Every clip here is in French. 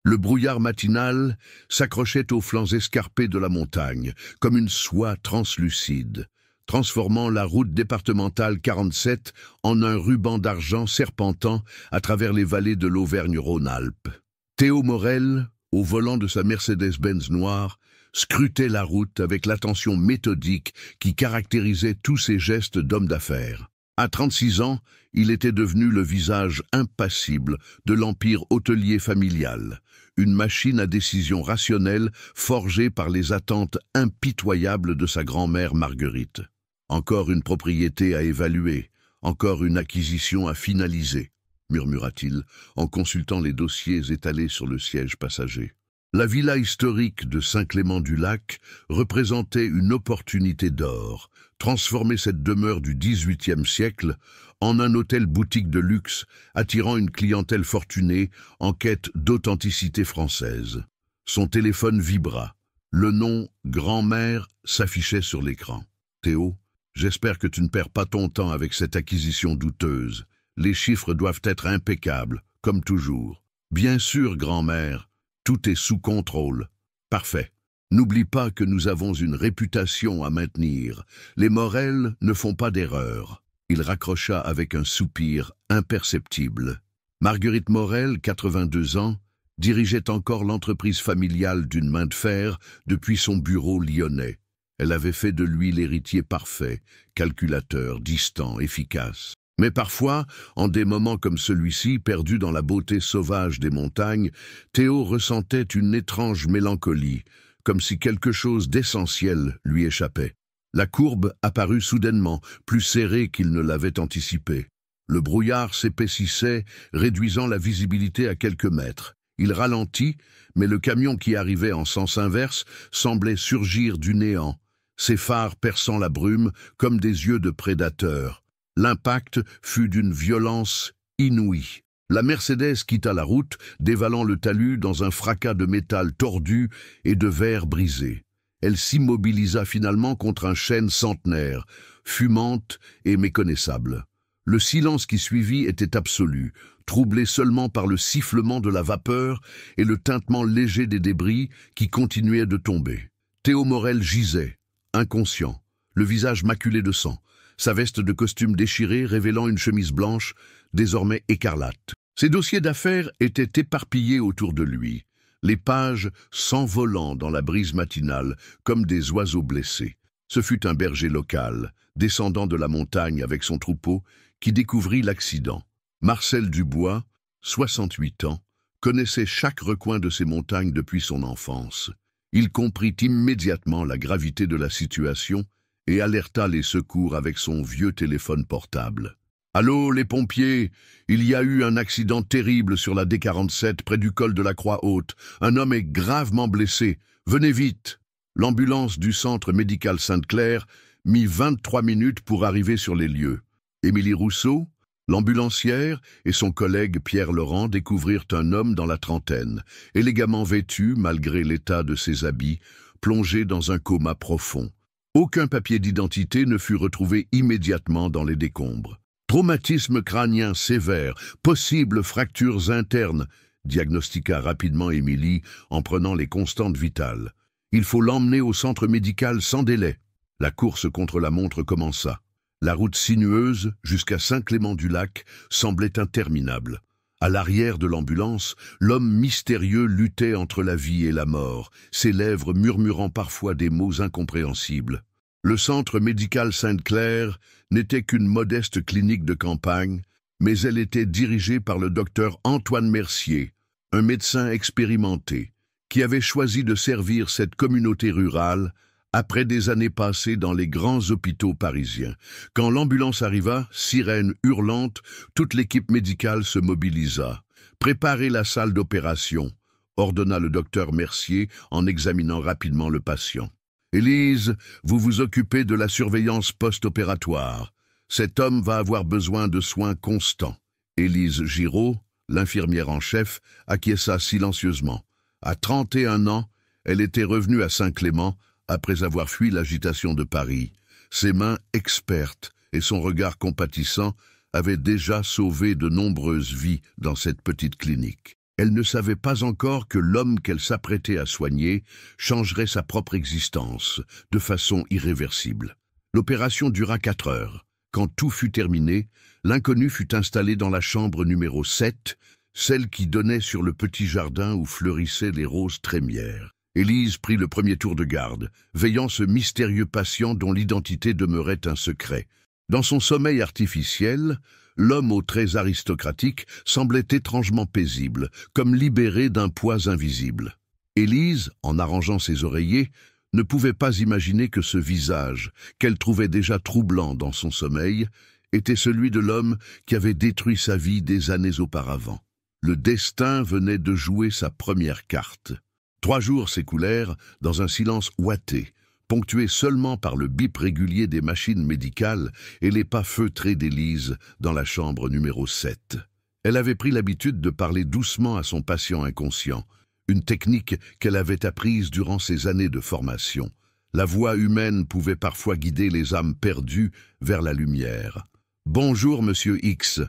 Le brouillard matinal s'accrochait aux flancs escarpés de la montagne, comme une soie translucide, transformant la route départementale 47 en un ruban d'argent serpentant à travers les vallées de l'Auvergne-Rhône-Alpes. Théo Morel, au volant de sa Mercedes-Benz noire, scrutait la route avec l'attention méthodique qui caractérisait tous ses gestes d'homme d'affaires. À 36 ans, il était devenu le visage impassible de l'empire hôtelier familial, une machine à décision rationnelle forgée par les attentes impitoyables de sa grand-mère Marguerite. Encore une propriété à évaluer, encore une acquisition à finaliser, murmura-t-il en consultant les dossiers étalés sur le siège passager. La villa historique de Saint-Clément-du-Lac représentait une opportunité d'or, transformer cette demeure du XVIIIe siècle en un hôtel-boutique de luxe, attirant une clientèle fortunée en quête d'authenticité française. Son téléphone vibra. Le nom « grand-mère » s'affichait sur l'écran. « Théo, j'espère que tu ne perds pas ton temps avec cette acquisition douteuse. Les chiffres doivent être impeccables, comme toujours. »« Bien sûr, grand-mère. Tout est sous contrôle. Parfait. N'oublie pas que nous avons une réputation à maintenir. Les Morel ne font pas d'erreur. » Il raccrocha avec un soupir imperceptible. Marguerite Morel, 82 ans, dirigeait encore l'entreprise familiale d'une main de fer depuis son bureau lyonnais. Elle avait fait de lui l'héritier parfait, calculateur, distant, efficace. Mais parfois, en des moments comme celui-ci, perdu dans la beauté sauvage des montagnes, Théo ressentait une étrange mélancolie, comme si quelque chose d'essentiel lui échappait. La courbe apparut soudainement, plus serrée qu'il ne l'avait anticipé. Le brouillard s'épaississait, réduisant la visibilité à quelques mètres. Il ralentit, mais le camion qui arrivait en sens inverse semblait surgir du néant, ses phares perçant la brume comme des yeux de prédateurs. L'impact fut d'une violence inouïe. La Mercedes quitta la route, dévalant le talus dans un fracas de métal tordu et de verre brisé. Elle s'immobilisa finalement contre un chêne centenaire, fumante et méconnaissable. Le silence qui suivit était absolu, troublé seulement par le sifflement de la vapeur et le tintement léger des débris qui continuaient de tomber. Théo Morel gisait, inconscient, le visage maculé de sang, sa veste de costume déchirée révélant une chemise blanche, désormais écarlate. Ses dossiers d'affaires étaient éparpillés autour de lui, les pages s'envolant dans la brise matinale comme des oiseaux blessés. Ce fut un berger local, descendant de la montagne avec son troupeau, qui découvrit l'accident. Marcel Dubois, 68 ans, connaissait chaque recoin de ces montagnes depuis son enfance. Il comprit immédiatement la gravité de la situation et alerta les secours avec son vieux téléphone portable. « Allô, les pompiers, il y a eu un accident terrible sur la D47 près du col de la Croix-Haute. Un homme est gravement blessé. Venez vite !» L'ambulance du centre médical Sainte-Claire mit 23 minutes pour arriver sur les lieux. Émilie Rousseau, l'ambulancière, et son collègue Pierre Laurent découvrirent un homme dans la trentaine, élégamment vêtu malgré l'état de ses habits, plongé dans un coma profond. Aucun papier d'identité ne fut retrouvé immédiatement dans les décombres. Traumatisme crânien sévère, possibles fractures internes, diagnostiqua rapidement Émilie en prenant les constantes vitales. Il faut l'emmener au centre médical sans délai. La course contre la montre commença. La route sinueuse jusqu'à Saint-Clément-du-Lac semblait interminable. À l'arrière de l'ambulance, l'homme mystérieux luttait entre la vie et la mort, ses lèvres murmurant parfois des mots incompréhensibles. Le centre médical Sainte-Claire n'était qu'une modeste clinique de campagne, mais elle était dirigée par le docteur Antoine Mercier, un médecin expérimenté, qui avait choisi de servir cette communauté rurale après des années passées dans les grands hôpitaux parisiens. Quand l'ambulance arriva, sirène hurlante, toute l'équipe médicale se mobilisa. « Préparez la salle d'opération », ordonna le docteur Mercier en examinant rapidement le patient. « Élise, vous vous occupez de la surveillance post-opératoire. Cet homme va avoir besoin de soins constants. » Élise Giraud, l'infirmière en chef, acquiesça silencieusement. À 31 ans, elle était revenue à Saint-Clément après avoir fui l'agitation de Paris. Ses mains expertes et son regard compatissant avaient déjà sauvé de nombreuses vies dans cette petite clinique. Elle ne savait pas encore que l'homme qu'elle s'apprêtait à soigner changerait sa propre existence, de façon irréversible. L'opération dura 4 heures. Quand tout fut terminé, l'inconnu fut installé dans la chambre numéro 7, celle qui donnait sur le petit jardin où fleurissaient les roses trémières. Élise prit le premier tour de garde, veillant ce mystérieux patient dont l'identité demeurait un secret. Dans son sommeil artificiel, l'homme aux traits aristocratiques semblait étrangement paisible, comme libéré d'un poids invisible. Élise, en arrangeant ses oreillers, ne pouvait pas imaginer que ce visage, qu'elle trouvait déjà troublant dans son sommeil, était celui de l'homme qui avait détruit sa vie des années auparavant. Le destin venait de jouer sa première carte. 3 jours s'écoulèrent dans un silence ouaté, ponctué seulement par le bip régulier des machines médicales et les pas feutrés d'Élise dans la chambre numéro 7. Elle avait pris l'habitude de parler doucement à son patient inconscient, une technique qu'elle avait apprise durant ses années de formation. La voix humaine pouvait parfois guider les âmes perdues vers la lumière. « Bonjour, monsieur X »,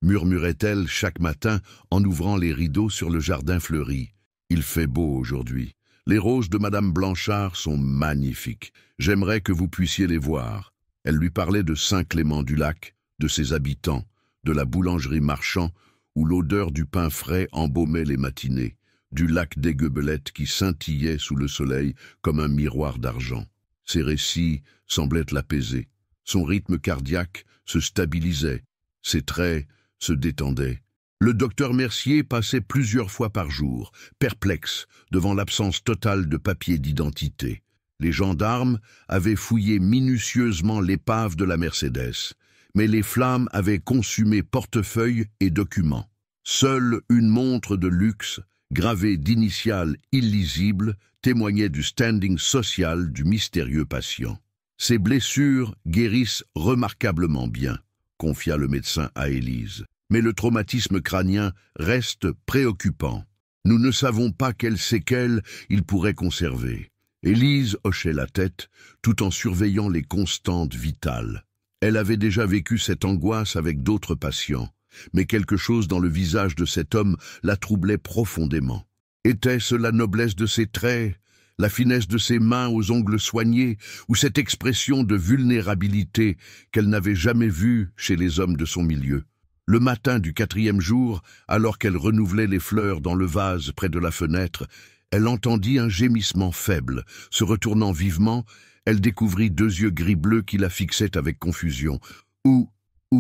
murmurait-elle chaque matin en ouvrant les rideaux sur le jardin fleuri. « Il fait beau aujourd'hui. Les roses de Madame Blanchard sont magnifiques. J'aimerais que vous puissiez les voir. » Elle lui parlait de Saint-Clément-du-Lac, de ses habitants, de la boulangerie Marchand, où l'odeur du pain frais embaumait les matinées, du lac des Guebelettes qui scintillait sous le soleil comme un miroir d'argent. Ses récits semblaient l'apaiser. Son rythme cardiaque se stabilisait, ses traits se détendaient. Le docteur Mercier passait plusieurs fois par jour, perplexe devant l'absence totale de papiers d'identité. Les gendarmes avaient fouillé minutieusement l'épave de la Mercedes, mais les flammes avaient consumé portefeuille et documents. Seule une montre de luxe, gravée d'initiales illisibles, témoignait du standing social du mystérieux patient. « Ses blessures guérissent remarquablement bien », confia le médecin à Élise. « Mais le traumatisme crânien reste préoccupant. Nous ne savons pas quelles séquelles il pourrait conserver. » Élise hochait la tête, tout en surveillant les constantes vitales. Elle avait déjà vécu cette angoisse avec d'autres patients, mais quelque chose dans le visage de cet homme la troublait profondément. Était-ce la noblesse de ses traits, la finesse de ses mains aux ongles soignés, ou cette expression de vulnérabilité qu'elle n'avait jamais vue chez les hommes de son milieu? Le matin du 4e jour, alors qu'elle renouvelait les fleurs dans le vase près de la fenêtre, elle entendit un gémissement faible. Se retournant vivement, elle découvrit 2 yeux gris-bleu qui la fixaient avec confusion. « Où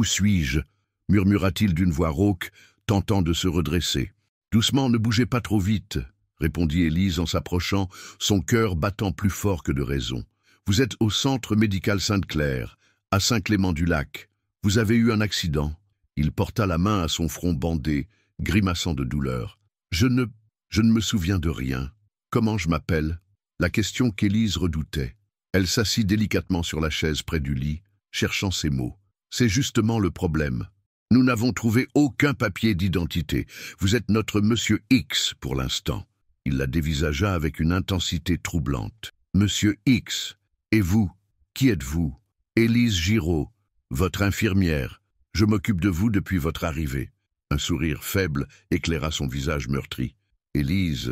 suis-je » murmura-t-il d'une voix rauque, tentant de se redresser. « Doucement, ne bougez pas trop vite », répondit Élise en s'approchant, son cœur battant plus fort que de raison. « Vous êtes au centre médical Sainte-Claire, à Saint-Clément-du-Lac. Vous avez eu un accident. » Il porta la main à son front bandé, grimaçant de douleur. « Je ne me souviens de rien. Comment je m'appelle » La question qu'Élise redoutait. Elle s'assit délicatement sur la chaise près du lit, cherchant ses mots. « C'est justement le problème. Nous n'avons trouvé aucun papier d'identité. Vous êtes notre monsieur X pour l'instant. » Il la dévisagea avec une intensité troublante. « Monsieur X, et vous, qui êtes-vous »« Élise Giraud, votre infirmière. Je m'occupe de vous depuis votre arrivée. » Un sourire faible éclaira son visage meurtri. « Élise,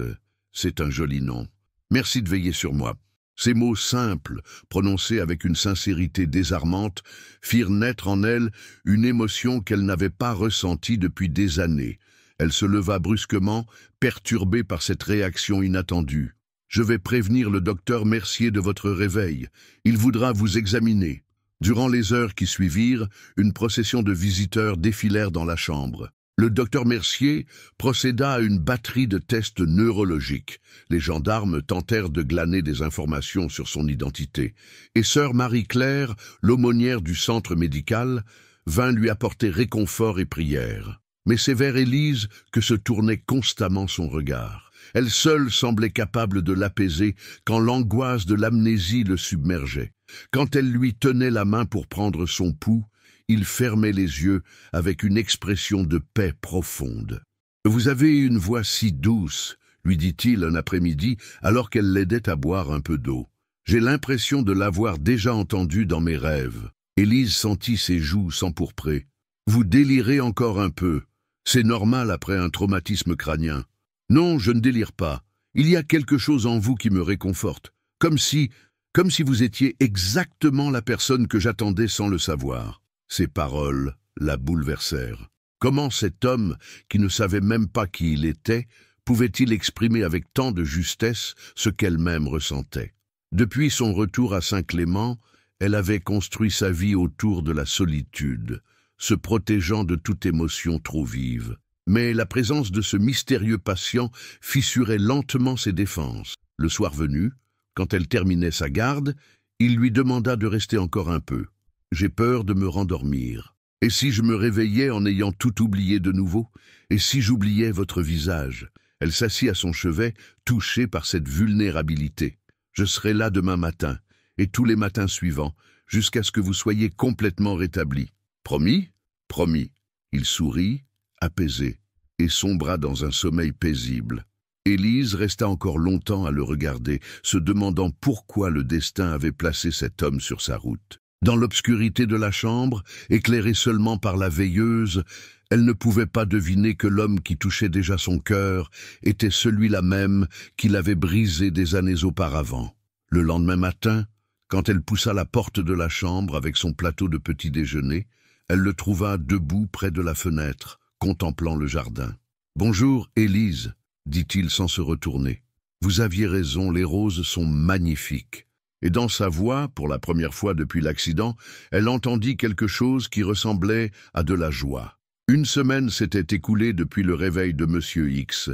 c'est un joli nom. Merci de veiller sur moi. » Ces mots simples, prononcés avec une sincérité désarmante, firent naître en elle une émotion qu'elle n'avait pas ressentie depuis des années. Elle se leva brusquement, perturbée par cette réaction inattendue. « Je vais prévenir le docteur Mercier de votre réveil. Il voudra vous examiner. » Durant les heures qui suivirent, une procession de visiteurs défilèrent dans la chambre. Le docteur Mercier procéda à une batterie de tests neurologiques. Les gendarmes tentèrent de glaner des informations sur son identité. Et sœur Marie-Claire, l'aumônière du centre médical, vint lui apporter réconfort et prière. Mais c'est vers Élise que se tournait constamment son regard. Elle seule semblait capable de l'apaiser quand l'angoisse de l'amnésie le submergeait. Quand elle lui tenait la main pour prendre son pouls, il fermait les yeux avec une expression de paix profonde. « Vous avez une voix si douce, » lui dit-il un après-midi alors qu'elle l'aidait à boire un peu d'eau. « J'ai l'impression de l'avoir déjà entendue dans mes rêves. » Élise sentit ses joues s'empourprer. « Vous délirez encore un peu. C'est normal après un traumatisme crânien. Non, je ne délire pas. Il y a quelque chose en vous qui me réconforte. Comme si vous étiez exactement la personne que j'attendais sans le savoir. » Ces paroles la bouleversèrent. Comment cet homme, qui ne savait même pas qui il était, pouvait-il exprimer avec tant de justesse ce qu'elle-même ressentait? Depuis son retour à Saint-Clément, elle avait construit sa vie autour de la solitude, se protégeant de toute émotion trop vive. Mais la présence de ce mystérieux patient fissurait lentement ses défenses. Le soir venu, quand elle terminait sa garde, il lui demanda de rester encore un peu. « J'ai peur de me rendormir. Et si je me réveillais en ayant tout oublié de nouveau? Et si j'oubliais votre visage ?» Elle s'assit à son chevet, touchée par cette vulnérabilité. « Je serai là demain matin, et tous les matins suivants, jusqu'à ce que vous soyez complètement rétabli. Promis ? » Promis. Il sourit, apaisé, et sombra dans un sommeil paisible. Élise resta encore longtemps à le regarder, se demandant pourquoi le destin avait placé cet homme sur sa route. Dans l'obscurité de la chambre, éclairée seulement par la veilleuse, elle ne pouvait pas deviner que l'homme qui touchait déjà son cœur était celui-là même qui l'avait brisé des années auparavant. Le lendemain matin, quand elle poussa la porte de la chambre avec son plateau de petit déjeuner, elle le trouva debout près de la fenêtre, contemplant le jardin. « Bonjour, Élise, » dit-il sans se retourner. « Vous aviez raison, les roses sont magnifiques. » Et dans sa voix, pour la première fois depuis l'accident, elle entendit quelque chose qui ressemblait à de la joie. Une semaine s'était écoulée depuis le réveil de Monsieur X,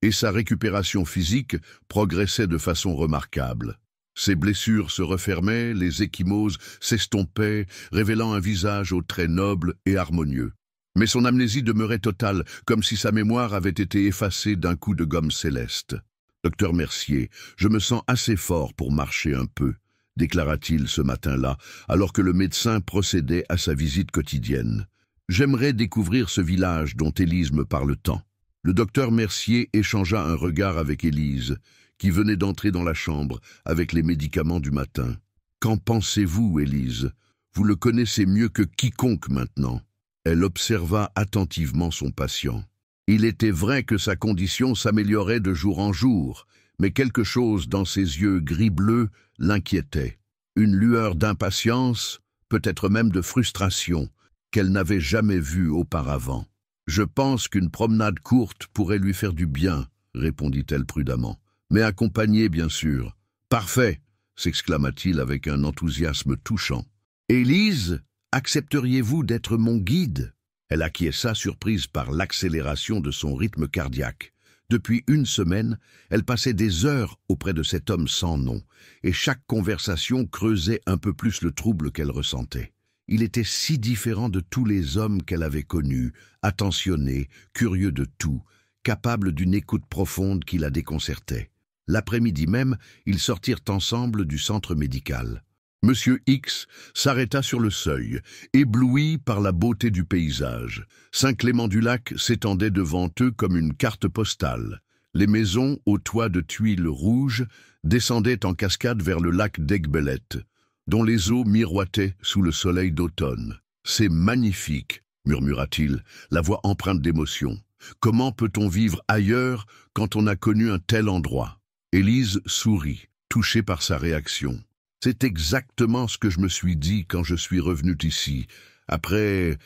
et sa récupération physique progressait de façon remarquable. Ses blessures se refermaient, les ecchymoses s'estompaient, révélant un visage aux traits nobles et harmonieux. Mais son amnésie demeurait totale, comme si sa mémoire avait été effacée d'un coup de gomme céleste. « Docteur Mercier, je me sens assez fort pour marcher un peu, » déclara-t-il ce matin-là, alors que le médecin procédait à sa visite quotidienne. « J'aimerais découvrir ce village dont Élise me parle tant. » Le docteur Mercier échangea un regard avec Élise, qui venait d'entrer dans la chambre avec les médicaments du matin. « Qu'en pensez-vous, Élise? Vous le connaissez mieux que quiconque maintenant. » Elle observa attentivement son patient. Il était vrai que sa condition s'améliorait de jour en jour, mais quelque chose dans ses yeux gris-bleus l'inquiétait. Une lueur d'impatience, peut-être même de frustration, qu'elle n'avait jamais vue auparavant. « Je pense qu'une promenade courte pourrait lui faire du bien, » répondit-elle prudemment. « Mais accompagnée, bien sûr. »« Parfait !» s'exclama-t-il avec un enthousiasme touchant. « Élise, accepteriez-vous d'être mon guide ?» Elle acquiesça, surprise par l'accélération de son rythme cardiaque. Depuis une semaine, elle passait des heures auprès de cet homme sans nom, et chaque conversation creusait un peu plus le trouble qu'elle ressentait. Il était si différent de tous les hommes qu'elle avait connus, attentionné, curieux de tout, capable d'une écoute profonde qui la déconcertait. L'après-midi même, ils sortirent ensemble du centre médical. Monsieur X s'arrêta sur le seuil, ébloui par la beauté du paysage. Saint-Clément-du-Lac s'étendait devant eux comme une carte postale. Les maisons, aux toits de tuiles rouges, descendaient en cascade vers le lac d'Aiguebelette, dont les eaux miroitaient sous le soleil d'automne. « C'est magnifique !» murmura-t-il, la voix empreinte d'émotion. « Comment peut-on vivre ailleurs quand on a connu un tel endroit ?» Élise sourit, touchée par sa réaction. « C'est exactement ce que je me suis dit quand je suis revenue ici, après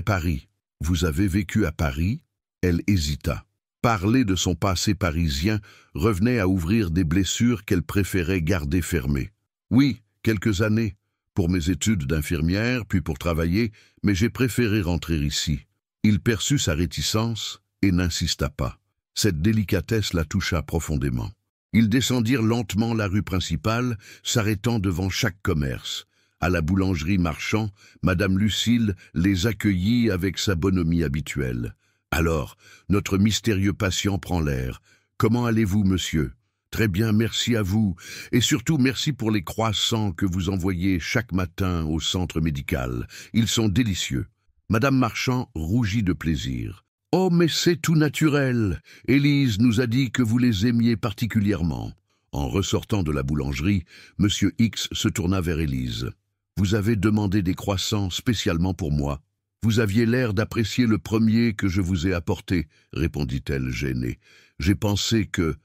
Paris. » « Vous avez vécu à Paris ?» Elle hésita. Parler de son passé parisien revenait à ouvrir des blessures qu'elle préférait garder fermées. « Oui, quelques années, pour mes études d'infirmière, puis pour travailler, mais j'ai préféré rentrer ici. » Il perçut sa réticence et n'insista pas. Cette délicatesse la toucha profondément. Ils descendirent lentement la rue principale, s'arrêtant devant chaque commerce. À la boulangerie Marchand, Madame Lucille les accueillit avec sa bonhomie habituelle. « Alors, notre mystérieux patient prend l'air. Comment allez-vous, monsieur ? » « Très bien, merci à vous. Et surtout, merci pour les croissants que vous envoyez chaque matin au centre médical. Ils sont délicieux. » Madame Marchand rougit de plaisir. « Oh, mais c'est tout naturel. Élise nous a dit que vous les aimiez particulièrement. » En ressortant de la boulangerie, Monsieur X se tourna vers Élise. « Vous avez demandé des croissants spécialement pour moi. Vous aviez l'air d'apprécier le premier que je vous ai apporté, répondit-elle gênée. J'ai pensé que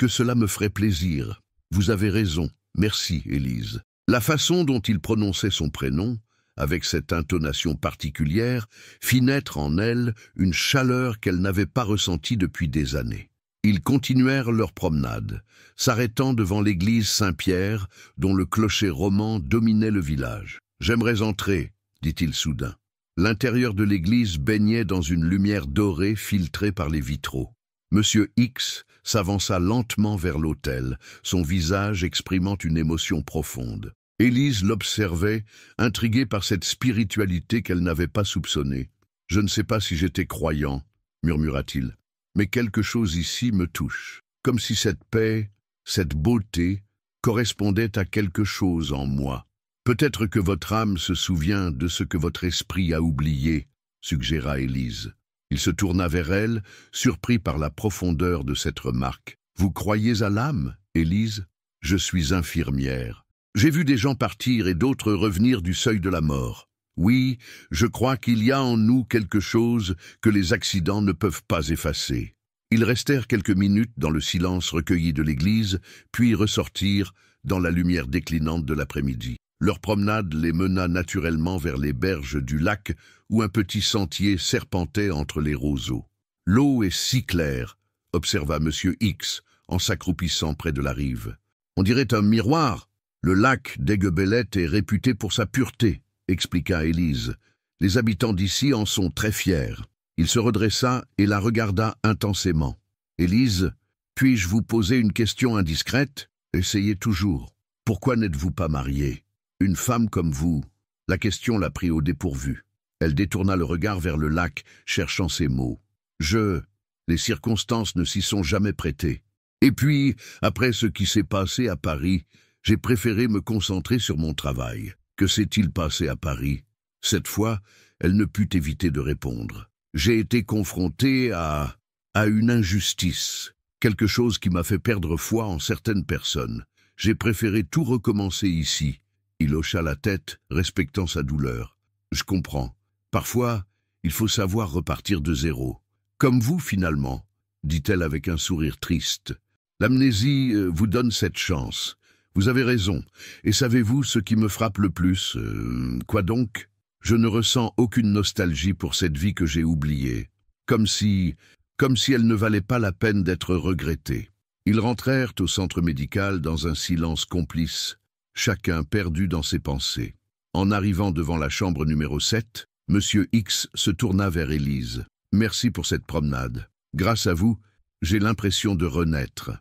cela me ferait plaisir. Vous avez raison. Merci, Élise. La façon dont il prononçait son prénom, avec cette intonation particulière, fit naître en elle une chaleur qu'elle n'avait pas ressentie depuis des années. Ils continuèrent leur promenade, s'arrêtant devant l'église Saint-Pierre, dont le clocher roman dominait le village. « J'aimerais entrer, » dit-il soudain. L'intérieur de l'église baignait dans une lumière dorée filtrée par les vitraux. Monsieur X s'avança lentement vers l'autel, son visage exprimant une émotion profonde. Élise l'observait, intriguée par cette spiritualité qu'elle n'avait pas soupçonnée. « Je ne sais pas si j'étais croyant, » murmura-t-il, « mais quelque chose ici me touche, comme si cette paix, cette beauté, correspondait à quelque chose en moi. Peut-être que votre âme se souvient de ce que votre esprit a oublié, » suggéra Élise. Il se tourna vers elle, surpris par la profondeur de cette remarque. « Vous croyez à l'âme, Élise ? Je suis infirmière. J'ai vu des gens partir et d'autres revenir du seuil de la mort. Oui, je crois qu'il y a en nous quelque chose que les accidents ne peuvent pas effacer. » Ils restèrent quelques minutes dans le silence recueilli de l'église, puis ressortirent dans la lumière déclinante de l'après-midi. Leur promenade les mena naturellement vers les berges du lac où un petit sentier serpentait entre les roseaux. « L'eau est si claire, » observa Monsieur X en s'accroupissant près de la rive. « On dirait un miroir. Le lac d'Aiguebelette est réputé pour sa pureté, » expliqua Élise. « Les habitants d'ici en sont très fiers. » Il se redressa et la regarda intensément. « Élise, puis-je vous poser une question indiscrète ? Essayez toujours. Pourquoi n'êtes-vous pas mariée ? Une femme comme vous. » La question la prit au dépourvu. Elle détourna le regard vers le lac, cherchant ses mots. « Les circonstances ne s'y sont jamais prêtées. Et puis, après ce qui s'est passé à Paris, j'ai préféré me concentrer sur mon travail. Que s'est-il passé à Paris ?» Cette fois, elle ne put éviter de répondre. « J'ai été confronté à une injustice, quelque chose qui m'a fait perdre foi en certaines personnes. J'ai préféré tout recommencer ici. » Il hocha la tête, respectant sa douleur. « Je comprends. Parfois, il faut savoir repartir de zéro. Comme vous, finalement, » dit-elle avec un sourire triste. « L'amnésie vous donne cette chance. Vous avez raison. Et savez-vous ce qui me frappe le plus ? Quoi donc ? Je ne ressens aucune nostalgie pour cette vie que j'ai oubliée. Comme si elle ne valait pas la peine d'être regrettée. » Ils rentrèrent au centre médical dans un silence complice, chacun perdu dans ses pensées. En arrivant devant la chambre numéro 7, Monsieur X se tourna vers Élise. « Merci pour cette promenade. Grâce à vous, j'ai l'impression de renaître. »«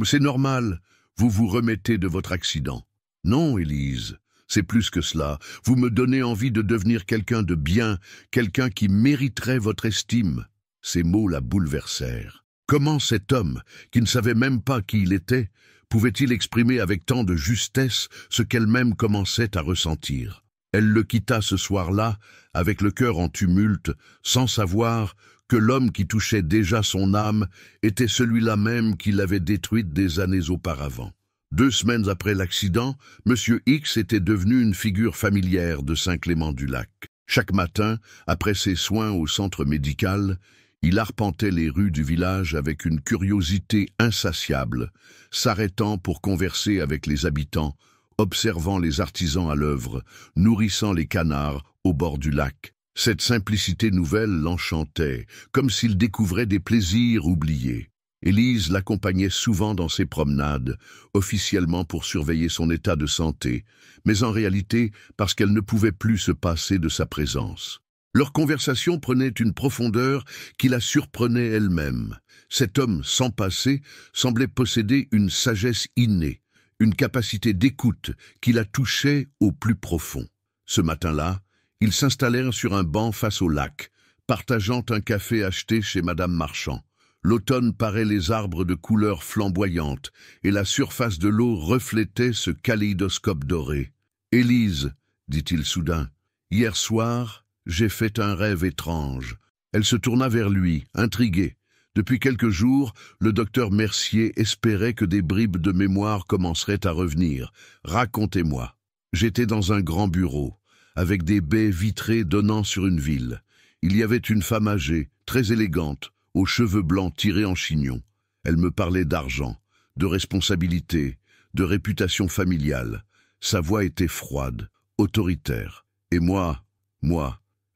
C'est normal, vous vous remettez de votre accident. »« Non, Élise, c'est plus que cela. Vous me donnez envie de devenir quelqu'un de bien, quelqu'un qui mériterait votre estime. » Ces mots la bouleversèrent. Comment cet homme, qui ne savait même pas qui il était, pouvait-il exprimer avec tant de justesse ce qu'elle-même commençait à ressentir? Elle le quitta ce soir-là, avec le cœur en tumulte, sans savoir que l'homme qui touchait déjà son âme était celui-là même qui l'avait détruite des années auparavant. 2 semaines après l'accident, Monsieur X était devenu une figure familière de Saint-Clément-du-Lac. Chaque matin, après ses soins au centre médical, il arpentait les rues du village avec une curiosité insatiable, s'arrêtant pour converser avec les habitants, observant les artisans à l'œuvre, nourrissant les canards au bord du lac. Cette simplicité nouvelle l'enchantait, comme s'il découvrait des plaisirs oubliés. Élise l'accompagnait souvent dans ses promenades, officiellement pour surveiller son état de santé, mais en réalité parce qu'elle ne pouvait plus se passer de sa présence. Leur conversation prenait une profondeur qui la surprenait elle-même. Cet homme sans passé semblait posséder une sagesse innée, une capacité d'écoute qui la touchait au plus profond. Ce matin-là, ils s'installèrent sur un banc face au lac, partageant un café acheté chez Madame Marchand. L'automne parait les arbres de couleurs flamboyantes et la surface de l'eau reflétait ce kaléidoscope doré. « Élise, » dit-il soudain, « hier soir, j'ai fait un rêve étrange. » Elle se tourna vers lui, intriguée. Depuis quelques jours, le docteur Mercier espérait que des bribes de mémoire commenceraient à revenir. « Racontez-moi. » J'étais dans un grand bureau, avec des baies vitrées donnant sur une ville. Il y avait une femme âgée, très élégante, aux cheveux blancs tirés en chignon. Elle me parlait d'argent, de responsabilité, de réputation familiale. Sa voix était froide, autoritaire. Et moi,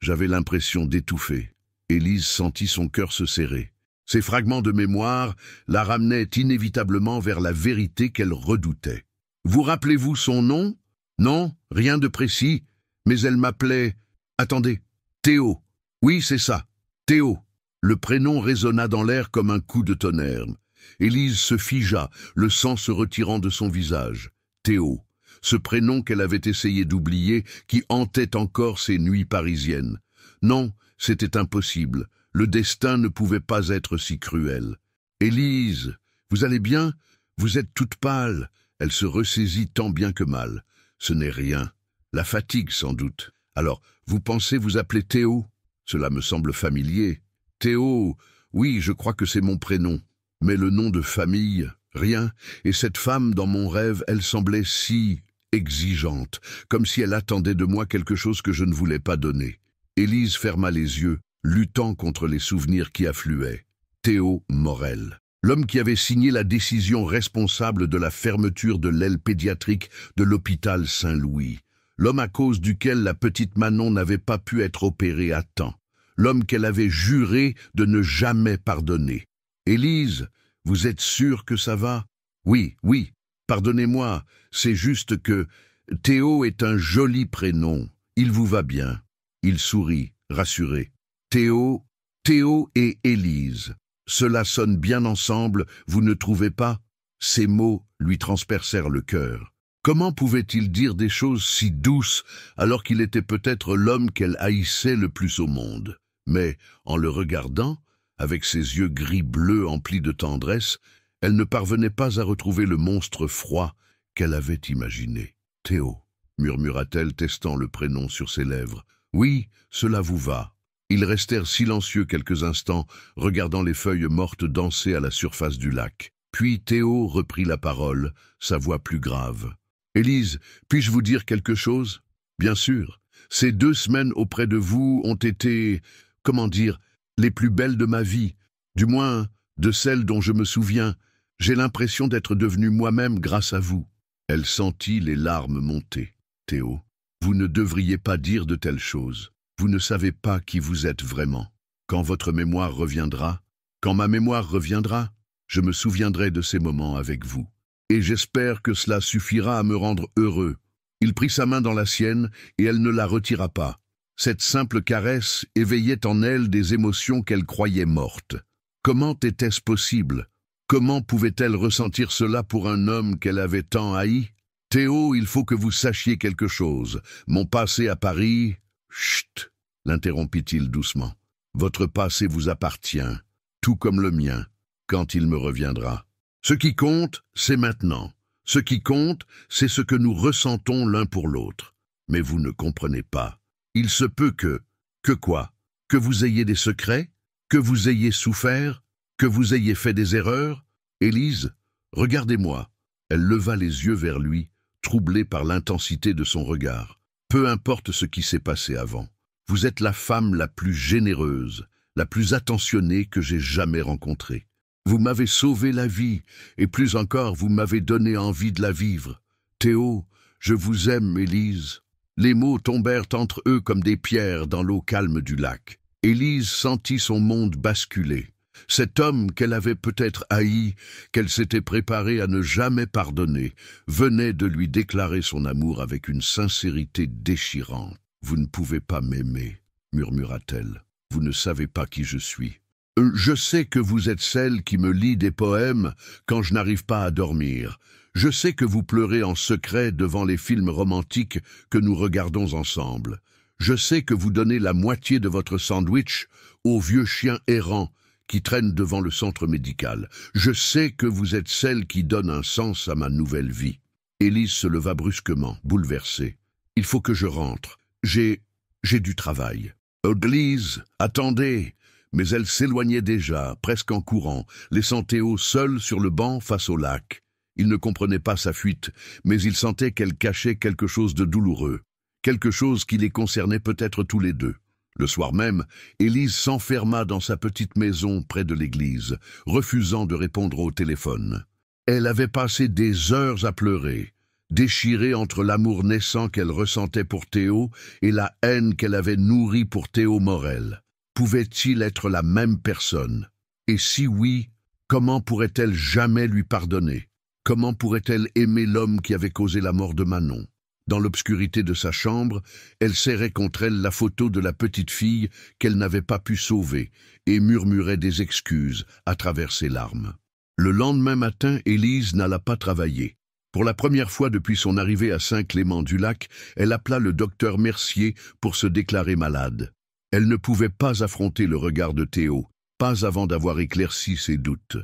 j'avais l'impression d'étouffer. Élise sentit son cœur se serrer. Ces fragments de mémoire la ramenaient inévitablement vers la vérité qu'elle redoutait. Vous rappelez-vous son nom? Non, rien de précis, mais elle m'appelait... Attendez, Théo. Oui, c'est ça, Théo. Le prénom résonna dans l'air comme un coup de tonnerre. Élise se figea, le sang se retirant de son visage. Théo, ce prénom qu'elle avait essayé d'oublier, qui hantait encore ses nuits parisiennes. Non, c'était impossible. Le destin ne pouvait pas être si cruel. Élise, vous allez bien? Vous êtes toute pâle. Elle se ressaisit tant bien que mal. Ce n'est rien. La fatigue, sans doute. Alors, vous pensez vous appeler Théo? Cela me semble familier. Théo, oui, je crois que c'est mon prénom. Mais le nom de famille, rien. Et cette femme, dans mon rêve, elle semblait si exigeante, comme si elle attendait de moi quelque chose que je ne voulais pas donner. Élise ferma les yeux, luttant contre les souvenirs qui affluaient. Théo Morel, l'homme qui avait signé la décision responsable de la fermeture de l'aile pédiatrique de l'hôpital Saint-Louis. L'homme à cause duquel la petite Manon n'avait pas pu être opérée à temps. L'homme qu'elle avait juré de ne jamais pardonner. Élise, vous êtes sûre que ça va? Oui, pardonnez-moi, c'est juste que Théo est un joli prénom. Il vous va bien. Il sourit, rassuré. Théo et Élise. Cela sonne bien ensemble, vous ne trouvez pas? Ces mots lui transpercèrent le cœur. Comment pouvait-il dire des choses si douces alors qu'il était peut-être l'homme qu'elle haïssait le plus au monde? Mais, en le regardant, avec ses yeux gris-bleu emplis de tendresse, elle ne parvenait pas à retrouver le monstre froid qu'elle avait imaginé. « Théo » murmura-t-elle, testant le prénom sur ses lèvres. « Oui, cela vous va. » Ils restèrent silencieux quelques instants, regardant les feuilles mortes danser à la surface du lac. Puis Théo reprit la parole, sa voix plus grave. « Élise, puis-je vous dire quelque chose? Bien sûr. Ces 2 semaines auprès de vous ont été, comment dire, les plus belles de ma vie, du moins de celles dont je me souviens. J'ai l'impression d'être devenue moi-même grâce à vous. » Elle sentit les larmes monter. « Théo, vous ne devriez pas dire de telles choses. Vous ne savez pas qui vous êtes vraiment. Quand votre mémoire reviendra, quand ma mémoire reviendra, je me souviendrai de ces moments avec vous. Et j'espère que cela suffira à me rendre heureux. » Il prit sa main dans la sienne et elle ne la retira pas. Cette simple caresse éveillait en elle des émotions qu'elle croyait mortes. Comment était-ce possible? Comment pouvait-elle ressentir cela pour un homme qu'elle avait tant haï? « Théo, il faut que vous sachiez quelque chose. Mon passé à Paris... » « Chut !» l'interrompit-il doucement. « Votre passé vous appartient, tout comme le mien, quand il me reviendra. Ce qui compte, c'est maintenant. Ce qui compte, c'est ce que nous ressentons l'un pour l'autre. Mais vous ne comprenez pas. Il se peut que... Que quoi? Que vous ayez des secrets? Que vous ayez souffert? Que vous ayez fait des erreurs? Élise, regardez-moi. » Elle leva les yeux vers lui, troublée par l'intensité de son regard. Peu importe ce qui s'est passé avant. Vous êtes la femme la plus généreuse, la plus attentionnée que j'ai jamais rencontrée. Vous m'avez sauvé la vie, et plus encore, vous m'avez donné envie de la vivre. Théo, je vous aime, Élise. Les mots tombèrent entre eux comme des pierres dans l'eau calme du lac. Élise sentit son monde basculer. Cet homme qu'elle avait peut-être haï, qu'elle s'était préparée à ne jamais pardonner, venait de lui déclarer son amour avec une sincérité déchirante. « Vous ne pouvez pas m'aimer, » murmura-t-elle. « Vous ne savez pas qui je suis. Je sais que vous êtes celle qui me lit des poèmes quand je n'arrive pas à dormir. Je sais que vous pleurez en secret devant les films romantiques que nous regardons ensemble. Je sais que vous donnez la moitié de votre sandwich aux vieux chiens errants qui traînent devant le centre médical. Je sais que vous êtes celle qui donne un sens à ma nouvelle vie. » Élise se leva brusquement, bouleversée. « Il faut que je rentre. J'ai du travail. »« Élise, attendez !» Mais elle s'éloignait déjà, presque en courant, laissant Théo seul sur le banc face au lac. Il ne comprenait pas sa fuite, mais il sentait qu'elle cachait quelque chose de douloureux. quelque chose qui les concernait peut-être tous les deux. Le soir même, Élise s'enferma dans sa petite maison près de l'église, refusant de répondre au téléphone. Elle avait passé des heures à pleurer, déchirée entre l'amour naissant qu'elle ressentait pour Théo et la haine qu'elle avait nourrie pour Théo Morel. Pouvait-il être la même personne? Et si oui, comment pourrait-elle jamais lui pardonner? Comment pourrait-elle aimer l'homme qui avait causé la mort de Manon? Dans l'obscurité de sa chambre, elle serrait contre elle la photo de la petite fille qu'elle n'avait pas pu sauver et murmurait des excuses à travers ses larmes. Le lendemain matin, Élise n'alla pas travailler. Pour la première fois depuis son arrivée à Saint-Clément-du-Lac, elle appela le docteur Mercier pour se déclarer malade. Elle ne pouvait pas affronter le regard de Théo, pas avant d'avoir éclairci ses doutes.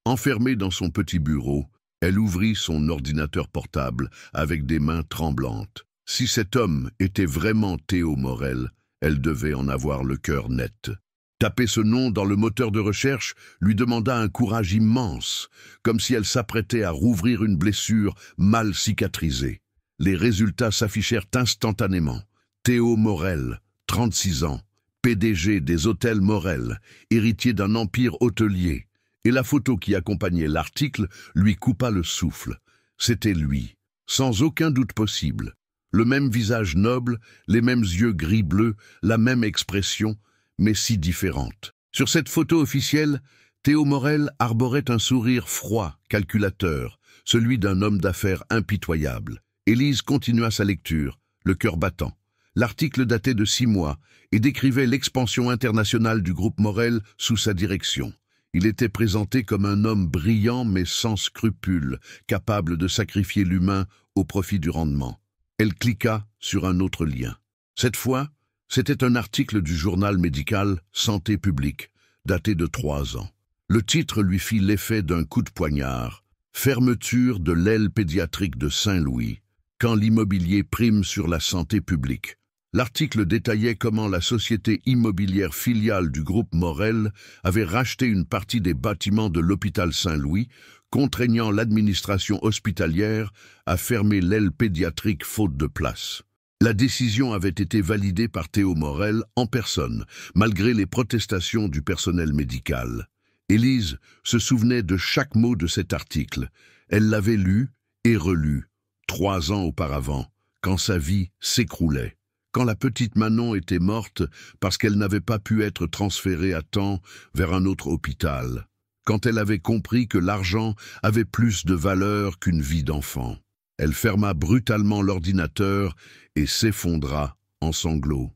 Enfermée dans son petit bureau, elle ouvrit son ordinateur portable avec des mains tremblantes. Si cet homme était vraiment Théo Morel, elle devait en avoir le cœur net. Taper ce nom dans le moteur de recherche lui demanda un courage immense, comme si elle s'apprêtait à rouvrir une blessure mal cicatrisée. Les résultats s'affichèrent instantanément. Théo Morel, 36 ans, PDG des Hôtels Morel, héritier d'un empire hôtelier. Et la photo qui accompagnait l'article lui coupa le souffle. C'était lui, sans aucun doute possible. Le même visage noble, les mêmes yeux gris-bleu, la même expression, mais si différente. Sur cette photo officielle, Théo Morel arborait un sourire froid, calculateur, celui d'un homme d'affaires impitoyable. Élise continua sa lecture, le cœur battant. L'article datait de 6 mois et décrivait l'expansion internationale du groupe Morel sous sa direction. Il était présenté comme un homme brillant mais sans scrupules, capable de sacrifier l'humain au profit du rendement. Elle cliqua sur un autre lien. Cette fois, c'était un article du journal médical Santé publique, daté de 3 ans. Le titre lui fit l'effet d'un coup de poignard. Fermeture de l'aile pédiatrique de Saint-Louis, quand l'immobilier prime sur la santé publique. L'article détaillait comment la société immobilière filiale du groupe Morel avait racheté une partie des bâtiments de l'hôpital Saint-Louis, contraignant l'administration hospitalière à fermer l'aile pédiatrique faute de place. La décision avait été validée par Théo Morel en personne, malgré les protestations du personnel médical. Élise se souvenait de chaque mot de cet article. Elle l'avait lu et relu, 3 ans auparavant, quand sa vie s'écroulait. Quand la petite Manon était morte parce qu'elle n'avait pas pu être transférée à temps vers un autre hôpital. Quand elle avait compris que l'argent avait plus de valeur qu'une vie d'enfant. Elle ferma brutalement l'ordinateur et s'effondra en sanglots.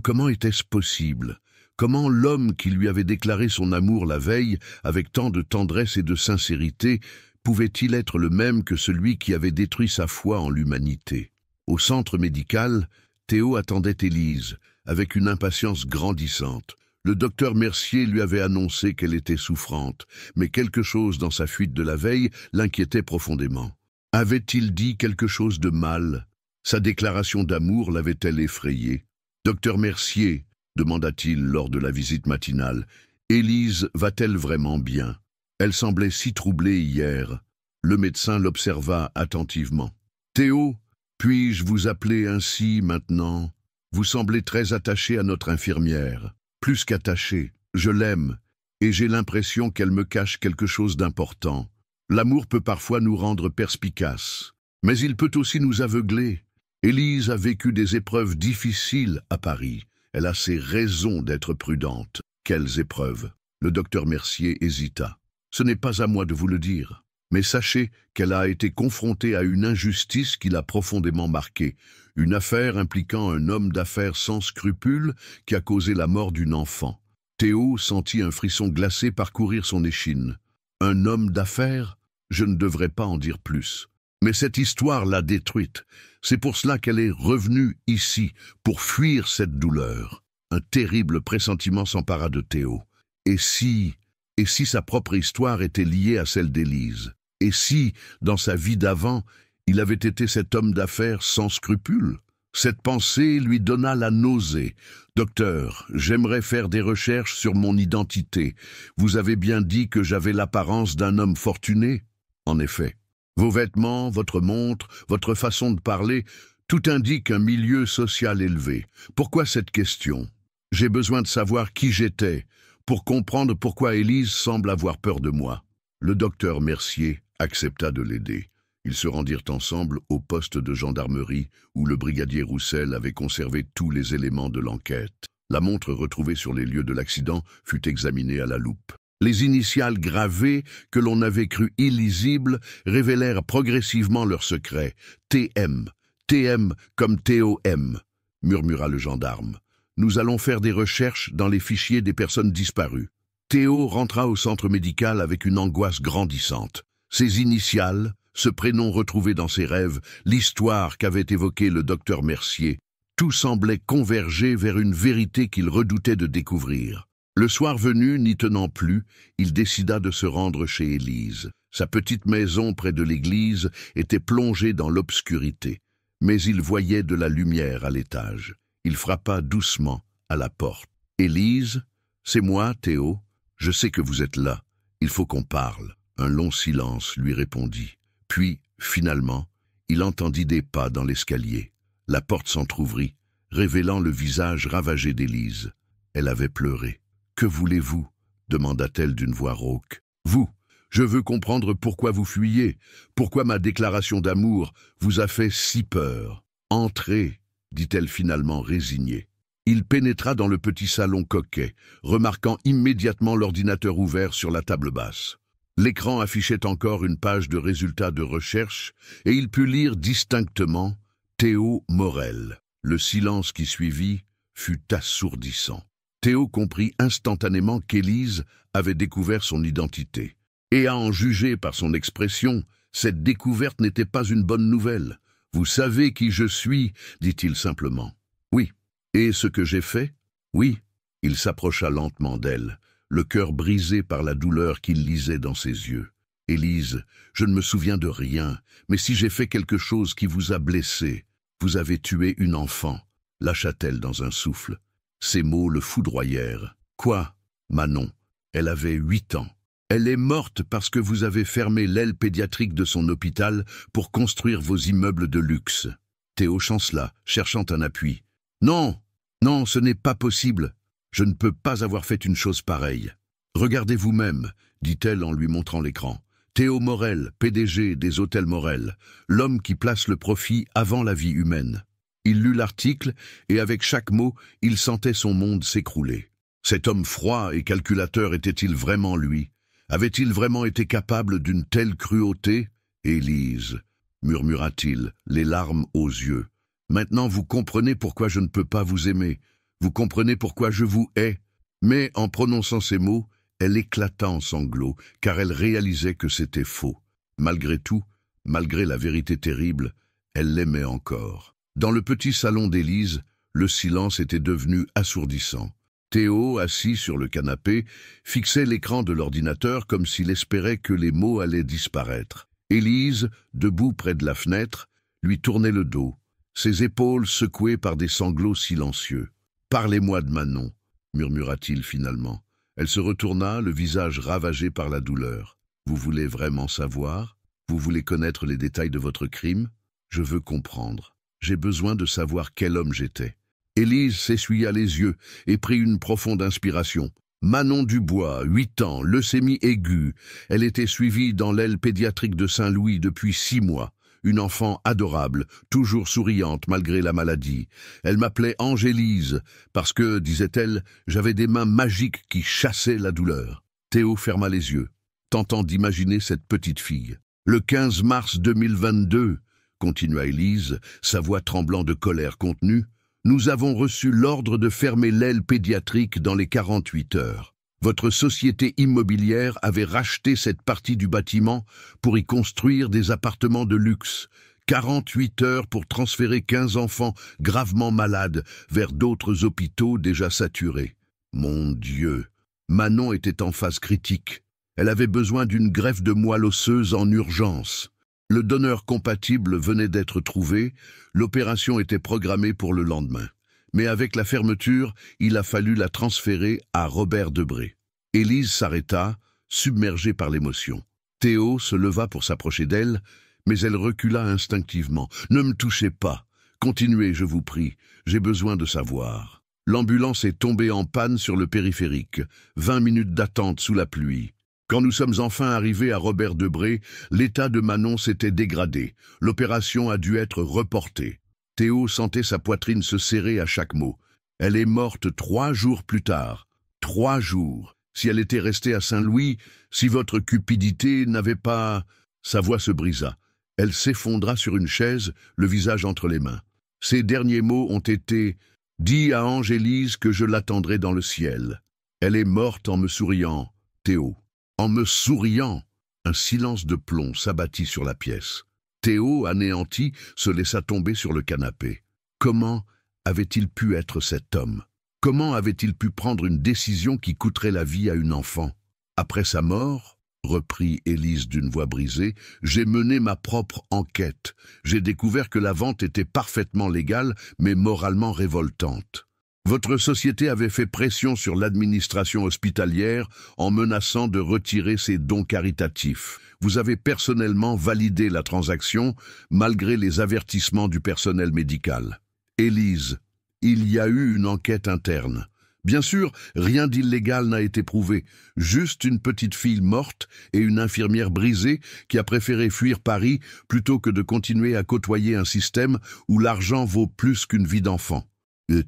Comment était-ce possible? Comment l'homme qui lui avait déclaré son amour la veille avec tant de tendresse et de sincérité pouvait-il être le même que celui qui avait détruit sa foi en l'humanité? Au centre médical, Théo attendait Élise, avec une impatience grandissante. Le docteur Mercier lui avait annoncé qu'elle était souffrante, mais quelque chose dans sa fuite de la veille l'inquiétait profondément. Avait-il dit quelque chose de mal? Sa déclaration d'amour l'avait-elle effrayé? « Docteur Mercier, demanda-t-il lors de la visite matinale, Élise va-t-elle vraiment bien? Elle semblait si troublée hier. » Le médecin l'observa attentivement. « Théo, puis-je vous appeler ainsi maintenant? Vous semblez très attaché à notre infirmière. Plus qu'attaché, je l'aime, et j'ai l'impression qu'elle me cache quelque chose d'important. L'amour peut parfois nous rendre perspicaces, mais il peut aussi nous aveugler. Élise a vécu des épreuves difficiles à Paris. Elle a ses raisons d'être prudente. Quelles épreuves? Le docteur Mercier hésita. Ce n'est pas à moi de vous le dire. Mais sachez qu'elle a été confrontée à une injustice qui l'a profondément marquée, une affaire impliquant un homme d'affaires sans scrupules qui a causé la mort d'une enfant. Théo sentit un frisson glacé parcourir son échine. Un homme d'affaires? Je ne devrais pas en dire plus. Mais cette histoire l'a détruite. C'est pour cela qu'elle est revenue ici, pour fuir cette douleur. Un terrible pressentiment s'empara de Théo. Et si sa propre histoire était liée à celle d'Élise? Et si, dans sa vie d'avant, il avait été cet homme d'affaires sans scrupules? Cette pensée lui donna la nausée. « Docteur, j'aimerais faire des recherches sur mon identité. Vous avez bien dit que j'avais l'apparence d'un homme fortuné? » En effet. Vos vêtements, votre montre, votre façon de parler, Tout indique un milieu social élevé. Pourquoi cette question? J'ai besoin de savoir qui j'étais, pour comprendre pourquoi Élise semble avoir peur de moi. Le docteur Mercier accepta de l'aider. Ils se rendirent ensemble au poste de gendarmerie où le brigadier Roussel avait conservé tous les éléments de l'enquête. La montre retrouvée sur les lieux de l'accident fut examinée à la loupe. Les initiales gravées, que l'on avait crues illisibles, révélèrent progressivement leur secret. TM. TM comme TOM, murmura le gendarme. Nous allons faire des recherches dans les fichiers des personnes disparues. Théo rentra au centre médical avec une angoisse grandissante. Ses initiales, ce prénom retrouvé dans ses rêves, l'histoire qu'avait évoquée le docteur Mercier, tout semblait converger vers une vérité qu'il redoutait de découvrir. Le soir venu, n'y tenant plus, il décida de se rendre chez Élise. Sa petite maison près de l'église était plongée dans l'obscurité. Mais il voyait de la lumière à l'étage. Il frappa doucement à la porte. « Élise, c'est moi, Théo. Je sais que vous êtes là. Il faut qu'on parle. » Un long silence lui répondit. Puis, finalement, il entendit des pas dans l'escalier. La porte s'entr'ouvrit, révélant le visage ravagé d'Élise. Elle avait pleuré. « Que voulez-vous » demanda-t-elle d'une voix rauque. « Vous, je veux comprendre pourquoi vous fuyez, pourquoi ma déclaration d'amour vous a fait si peur. »« Entrez » dit-elle finalement résignée. Il pénétra dans le petit salon coquet, remarquant immédiatement l'ordinateur ouvert sur la table basse. L'écran affichait encore une page de résultats de recherche et il put lire distinctement « Théo Morel ». Le silence qui suivit fut assourdissant. Théo comprit instantanément qu'Élise avait découvert son identité. Et à en juger par son expression, cette découverte n'était pas une bonne nouvelle. « Vous savez qui je suis » dit-il simplement. « Oui. Et ce que j'ai fait ?»« Oui. » Il s'approcha lentement d'elle, le cœur brisé par la douleur qu'il lisait dans ses yeux. « Élise, je ne me souviens de rien, mais si j'ai fait quelque chose qui vous a blessé, vous avez tué une enfant, » lâcha-t-elle dans un souffle. Ces mots le foudroyèrent. « Quoi » Manon. Elle avait 8 ans. Elle est morte parce que vous avez fermé l'aile pédiatrique de son hôpital pour construire vos immeubles de luxe. Théo chancela, cherchant un appui. Non, non, ce n'est pas possible. Je ne peux pas avoir fait une chose pareille. Regardez vous-même, dit-elle en lui montrant l'écran. Théo Morel, PDG des Hôtels Morel, l'homme qui place le profit avant la vie humaine. Il lut l'article et avec chaque mot, il sentait son monde s'écrouler. Cet homme froid et calculateur était-il vraiment lui? Avait-il vraiment été capable d'une telle cruauté? « Élise, murmura-t-il, les larmes aux yeux. Maintenant vous comprenez pourquoi je ne peux pas vous aimer. Vous comprenez pourquoi je vous hais. » Mais en prononçant ces mots, elle éclata en sanglots, car elle réalisait que c'était faux. Malgré tout, malgré la vérité terrible, elle l'aimait encore. Dans le petit salon d'Élise, le silence était devenu assourdissant. Théo, assis sur le canapé, fixait l'écran de l'ordinateur comme s'il espérait que les mots allaient disparaître. Élise, debout près de la fenêtre, lui tournait le dos, ses épaules secouées par des sanglots silencieux. « Parlez-moi de Manon » murmura-t-il finalement. Elle se retourna, le visage ravagé par la douleur. « Vous voulez vraiment savoir? Vous voulez connaître les détails de votre crime? Je veux comprendre. J'ai besoin de savoir quel homme j'étais. » Élise s'essuya les yeux et prit une profonde inspiration. Manon Dubois, 8 ans, leucémie aiguë. Elle était suivie dans l'aile pédiatrique de Saint-Louis depuis 6 mois. Une enfant adorable, toujours souriante malgré la maladie. Elle m'appelait Angélise, parce que, disait-elle, j'avais des mains magiques qui chassaient la douleur. Théo ferma les yeux, tentant d'imaginer cette petite fille. Le 15 mars 2022, continua Élise, sa voix tremblant de colère contenue, nous avons reçu l'ordre de fermer l'aile pédiatrique dans les 48 heures. Votre société immobilière avait racheté cette partie du bâtiment pour y construire des appartements de luxe. 48 heures pour transférer 15 enfants gravement malades vers d'autres hôpitaux déjà saturés. Mon Dieu! Manon était en phase critique. Elle avait besoin d'une greffe de moelle osseuse en urgence. Le donneur compatible venait d'être trouvé, l'opération était programmée pour le lendemain. Mais avec la fermeture, il a fallu la transférer à Robert Debré. Élise s'arrêta, submergée par l'émotion. Théo se leva pour s'approcher d'elle, mais elle recula instinctivement. « Ne me touchez pas !» Continuez, je vous prie, j'ai besoin de savoir. L'ambulance est tombée en panne sur le périphérique. 20 minutes d'attente sous la pluie. Quand nous sommes enfin arrivés à Robert-Debré, l'état de Manon s'était dégradé. L'opération a dû être reportée. Théo sentait sa poitrine se serrer à chaque mot. Elle est morte 3 jours plus tard. 3 jours. Si elle était restée à Saint-Louis, si votre cupidité n'avait pas... Sa voix se brisa. Elle s'effondra sur une chaise, le visage entre les mains. Ses derniers mots ont été « Dis à Angélise que je l'attendrai dans le ciel. Elle est morte en me souriant, Théo. » En me souriant. Un silence de plomb s'abattit sur la pièce. Théo, anéanti, se laissa tomber sur le canapé. Comment avait-il pu être cet homme? Comment avait-il pu prendre une décision qui coûterait la vie à une enfant? Après sa mort, reprit Élise d'une voix brisée, j'ai mené ma propre enquête. J'ai découvert que la vente était parfaitement légale, mais moralement révoltante. Votre société avait fait pression sur l'administration hospitalière en menaçant de retirer ses dons caritatifs. Vous avez personnellement validé la transaction, malgré les avertissements du personnel médical. Élise, il y a eu une enquête interne. Bien sûr, rien d'illégal n'a été prouvé, juste une petite fille morte et une infirmière brisée qui a préféré fuir Paris plutôt que de continuer à côtoyer un système où l'argent vaut plus qu'une vie d'enfant.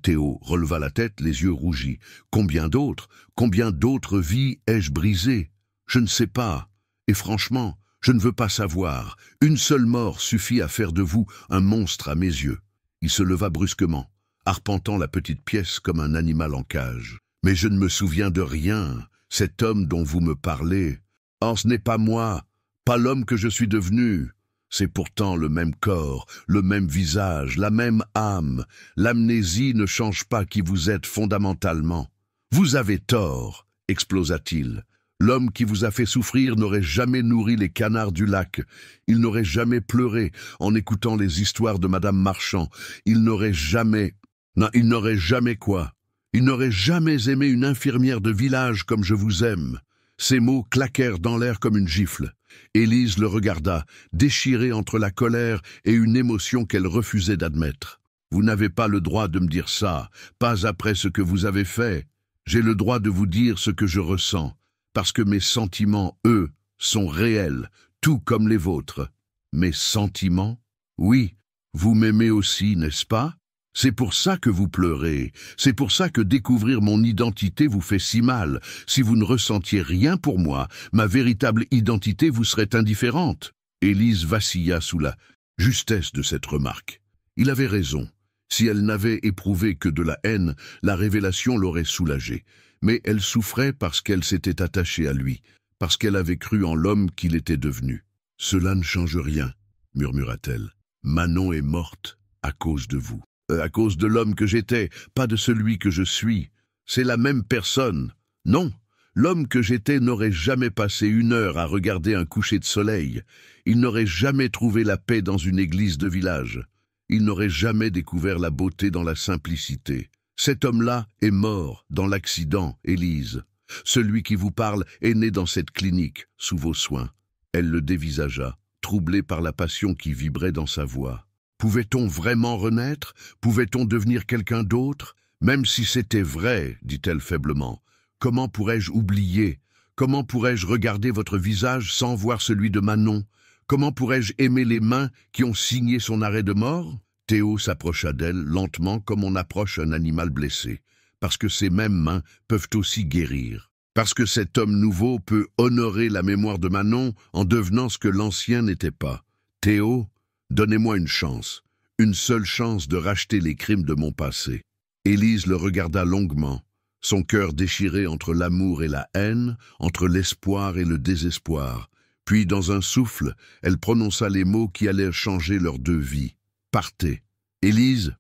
Théo releva la tête, les yeux rougis. Combien d'autres vies ai-je brisées? Je ne sais pas. Et franchement, je ne veux pas savoir. Une seule mort suffit à faire de vous un monstre à mes yeux. Il se leva brusquement, arpentant la petite pièce comme un animal en cage. Mais je ne me souviens de rien. Cet homme dont vous me parlez, oh, ce n'est pas moi, pas l'homme que je suis devenu. C'est pourtant le même corps, le même visage, la même âme. L'amnésie ne change pas qui vous êtes fondamentalement. Vous avez tort, explosa-t-il. L'homme qui vous a fait souffrir n'aurait jamais nourri les canards du lac. Il n'aurait jamais pleuré en écoutant les histoires de Madame Marchand. Il n'aurait jamais... Non, il n'aurait jamais quoi? Il n'aurait jamais aimé une infirmière de village comme je vous aime. Ces mots claquèrent dans l'air comme une gifle. Élise le regarda, déchirée entre la colère et une émotion qu'elle refusait d'admettre. « Vous n'avez pas le droit de me dire ça, pas après ce que vous avez fait. J'ai le droit de vous dire ce que je ressens, parce que mes sentiments, eux, sont réels, tout comme les vôtres. Mes sentiments? Oui, vous m'aimez aussi, n'est-ce pas? C'est pour ça que vous pleurez, c'est pour ça que découvrir mon identité vous fait si mal. Si vous ne ressentiez rien pour moi, ma véritable identité vous serait indifférente. » Élise vacilla sous la justesse de cette remarque. Il avait raison. Si elle n'avait éprouvé que de la haine, la révélation l'aurait soulagée. Mais elle souffrait parce qu'elle s'était attachée à lui, parce qu'elle avait cru en l'homme qu'il était devenu. « Cela ne change rien, » murmura-t-elle. « Manon est morte à cause de vous. À cause de l'homme que j'étais, pas de celui que je suis. C'est la même personne. Non, l'homme que j'étais n'aurait jamais passé 1 heure à regarder un coucher de soleil. Il n'aurait jamais trouvé la paix dans une église de village. Il n'aurait jamais découvert la beauté dans la simplicité. Cet homme-là est mort dans l'accident, Élise. Celui qui vous parle est né dans cette clinique, sous vos soins. » Elle le dévisagea, troublée par la passion qui vibrait dans sa voix. Pouvait-on vraiment renaître? Pouvait-on devenir quelqu'un d'autre? Même si c'était vrai, dit-elle faiblement. Comment pourrais-je oublier? Comment pourrais-je regarder votre visage sans voir celui de Manon? Comment pourrais-je aimer les mains qui ont signé son arrêt de mort? Théo s'approcha d'elle lentement comme on approche un animal blessé, parce que ces mêmes mains peuvent aussi guérir. Parce que cet homme nouveau peut honorer la mémoire de Manon en devenant ce que l'ancien n'était pas. Théo, donnez-moi une seule chance de racheter les crimes de mon passé. » Élise le regarda longuement, son cœur déchiré entre l'amour et la haine, entre l'espoir et le désespoir. Puis, dans un souffle, elle prononça les mots qui allaient changer leurs 2 vies. « Partez. » « Élise,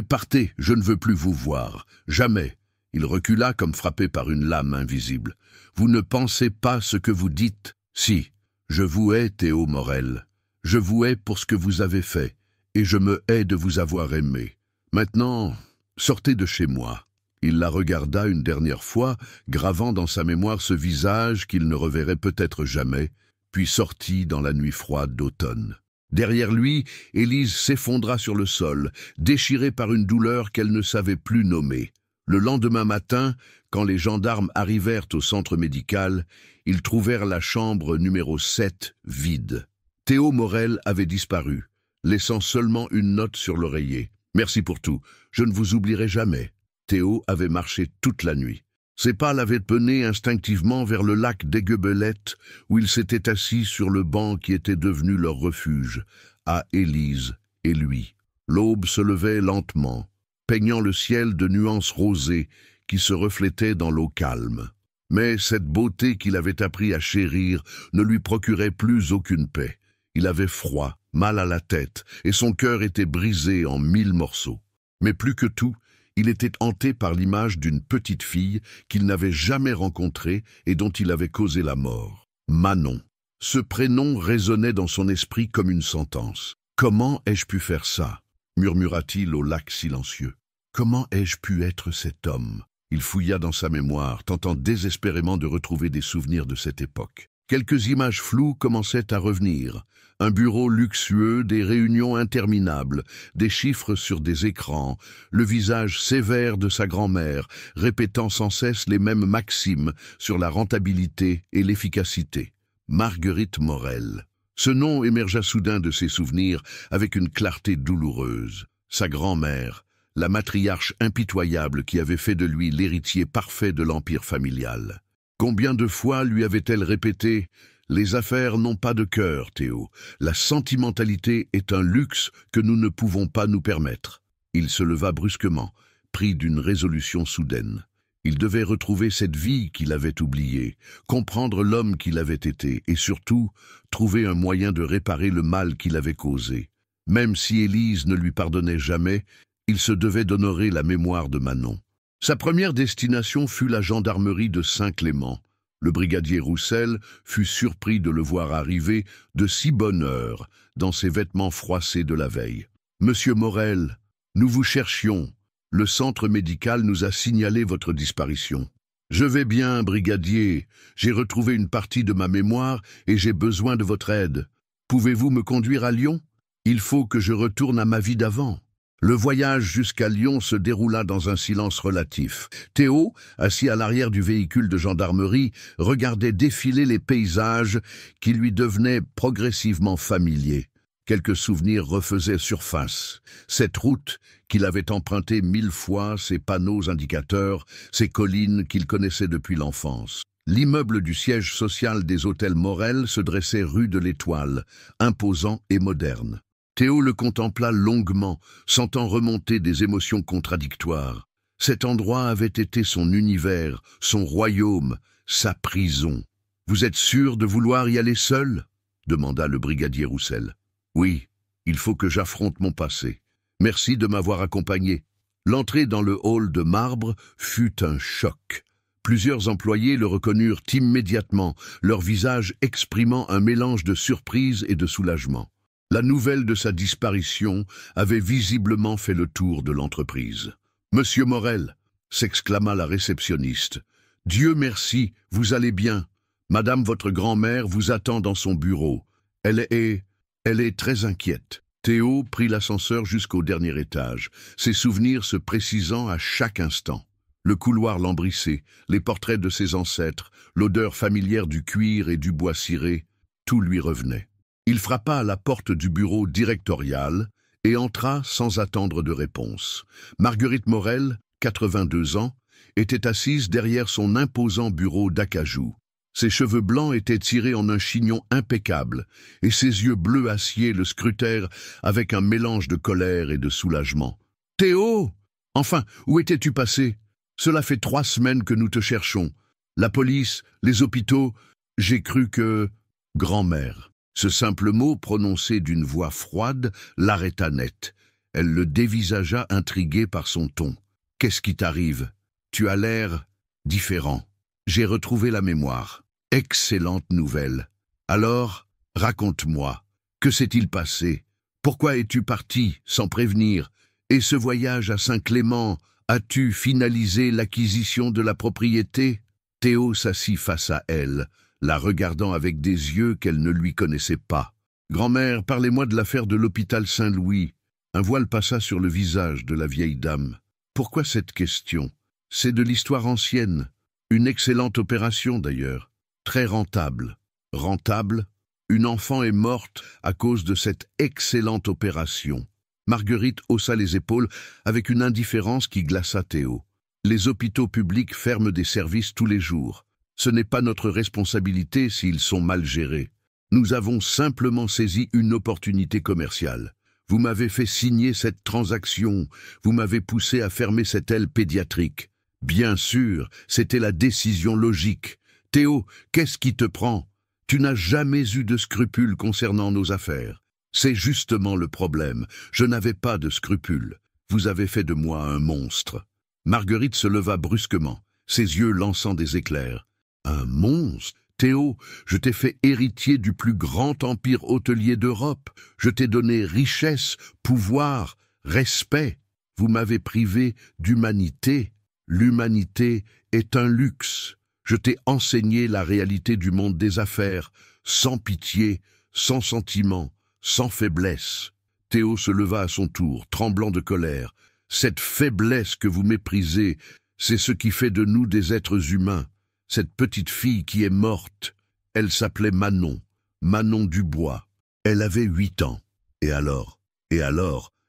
partez, je ne veux plus vous voir. Jamais. » Il recula comme frappé par une lame invisible. « Vous ne pensez pas ce que vous dites? Si, je vous hais, Théo Morel. Je vous hais pour ce que vous avez fait, et je me hais de vous avoir aimé. Maintenant, sortez de chez moi. » Il la regarda une dernière fois, gravant dans sa mémoire ce visage qu'il ne reverrait peut-être jamais, puis sortit dans la nuit froide d'automne. Derrière lui, Élise s'effondra sur le sol, déchirée par une douleur qu'elle ne savait plus nommer. Le lendemain matin, quand les gendarmes arrivèrent au centre médical, ils trouvèrent la chambre numéro 7 vide. Théo Morel avait disparu, laissant seulement une note sur l'oreiller. « Merci pour tout, je ne vous oublierai jamais. » Théo avait marché toute la nuit. Ses pas l'avaient mené instinctivement vers le lac d'Aiguebelette, où il s'était assis sur le banc qui était devenu leur refuge, à Élise et lui. L'aube se levait lentement, peignant le ciel de nuances rosées qui se reflétaient dans l'eau calme. Mais cette beauté qu'il avait appris à chérir ne lui procurait plus aucune paix. Il avait froid, mal à la tête, et son cœur était brisé en 1000 morceaux. Mais plus que tout, il était hanté par l'image d'une petite fille qu'il n'avait jamais rencontrée et dont il avait causé la mort. Manon. Ce prénom résonnait dans son esprit comme une sentence. « Comment ai-je pu faire ça ?» murmura-t-il au lac silencieux. « Comment ai-je pu être cet homme ?» Il fouilla dans sa mémoire, tentant désespérément de retrouver des souvenirs de cette époque. Quelques images floues commençaient à revenir. Un bureau luxueux, des réunions interminables, des chiffres sur des écrans, le visage sévère de sa grand-mère, répétant sans cesse les mêmes maximes sur la rentabilité et l'efficacité. Marguerite Morel. Ce nom émergea soudain de ses souvenirs avec une clarté douloureuse. Sa grand-mère, la matriarche impitoyable qui avait fait de lui l'héritier parfait de l'empire familial. Combien de fois lui avait-elle répété « Les affaires n'ont pas de cœur, Théo. La sentimentalité est un luxe que nous ne pouvons pas nous permettre. » Il se leva brusquement, pris d'une résolution soudaine. Il devait retrouver cette vie qu'il avait oubliée, comprendre l'homme qu'il avait été et surtout trouver un moyen de réparer le mal qu'il avait causé. Même si Élise ne lui pardonnait jamais, il se devait d'honorer la mémoire de Manon. Sa première destination fut la gendarmerie de Saint-Clément. Le brigadier Roussel fut surpris de le voir arriver de si bonne heure dans ses vêtements froissés de la veille. « Monsieur Morel, nous vous cherchions. Le centre médical nous a signalé votre disparition. »« Je vais bien, brigadier. J'ai retrouvé une partie de ma mémoire et j'ai besoin de votre aide. Pouvez-vous me conduire à Lyon? Il faut que je retourne à ma vie d'avant. » Le voyage jusqu'à Lyon se déroula dans un silence relatif. Théo, assis à l'arrière du véhicule de gendarmerie, regardait défiler les paysages qui lui devenaient progressivement familiers. Quelques souvenirs refaisaient surface. Cette route qu'il avait empruntée 1000 fois, ses panneaux indicateurs, ces collines qu'il connaissait depuis l'enfance. L'immeuble du siège social des hôtels Morel se dressait rue de l'Étoile, imposant et moderne. Théo le contempla longuement, sentant remonter des émotions contradictoires. Cet endroit avait été son univers, son royaume, sa prison. « Vous êtes sûr de vouloir y aller seul ?» demanda le brigadier Roussel. « Oui, il faut que j'affronte mon passé. Merci de m'avoir accompagné. » L'entrée dans le hall de marbre fut un choc. Plusieurs employés le reconnurent immédiatement, leur visage exprimant un mélange de surprise et de soulagement. La nouvelle de sa disparition avait visiblement fait le tour de l'entreprise. « Monsieur Morel !» s'exclama la réceptionniste. « Dieu merci, vous allez bien. Madame votre grand-mère vous attend dans son bureau. Elle est très inquiète. » Théo prit l'ascenseur jusqu'au dernier étage, ses souvenirs se précisant à chaque instant. Le couloir lambrissé, les portraits de ses ancêtres, l'odeur familière du cuir et du bois ciré, tout lui revenait. Il frappa à la porte du bureau directorial et entra sans attendre de réponse. Marguerite Morel, 82 ans, était assise derrière son imposant bureau d'acajou. Ses cheveux blancs étaient tirés en un chignon impeccable et ses yeux bleus acier le scrutèrent avec un mélange de colère et de soulagement. « Théo! Enfin, où étais-tu passé? Cela fait 3 semaines que nous te cherchons. La police, les hôpitaux, j'ai cru que... » Grand-mère. Ce simple mot, prononcé d'une voix froide, l'arrêta net. Elle le dévisagea intriguée par son ton. « Qu'est-ce qui t'arrive? Tu as l'air différent. J'ai retrouvé la mémoire. Excellente nouvelle. Alors, raconte-moi. Que s'est-il passé? Pourquoi es-tu parti sans prévenir? Et ce voyage à Saint-Clément, as-tu finalisé l'acquisition de la propriété ?» Théo s'assit face à elle, la regardant avec des yeux qu'elle ne lui connaissait pas. Grand-mère, parlez-moi de l'affaire de l'hôpital Saint-Louis. Un voile passa sur le visage de la vieille dame. Pourquoi cette question? C'est de l'histoire ancienne. Une excellente opération d'ailleurs. Très rentable. Rentable? Une enfant est morte à cause de cette excellente opération. Marguerite haussa les épaules avec une indifférence qui glaça Théo. Les hôpitaux publics ferment des services tous les jours. Ce n'est pas notre responsabilité s'ils sont mal gérés. Nous avons simplement saisi une opportunité commerciale. Vous m'avez fait signer cette transaction. Vous m'avez poussé à fermer cette aile pédiatrique. Bien sûr, c'était la décision logique. Théo, qu'est-ce qui te prend? Tu n'as jamais eu de scrupules concernant nos affaires. C'est justement le problème. Je n'avais pas de scrupules. Vous avez fait de moi un monstre. Marguerite se leva brusquement, ses yeux lançant des éclairs. Un monstre? Théo, je t'ai fait héritier du plus grand empire hôtelier d'Europe. Je t'ai donné richesse, pouvoir, respect. Vous m'avez privé d'humanité. L'humanité est un luxe. Je t'ai enseigné la réalité du monde des affaires, sans pitié, sans sentiment, sans faiblesse. Théo se leva à son tour, tremblant de colère. Cette faiblesse que vous méprisez, c'est ce qui fait de nous des êtres humains. Cette petite fille qui est morte, elle s'appelait Manon, Manon Dubois. Elle avait 8 ans. Et alors,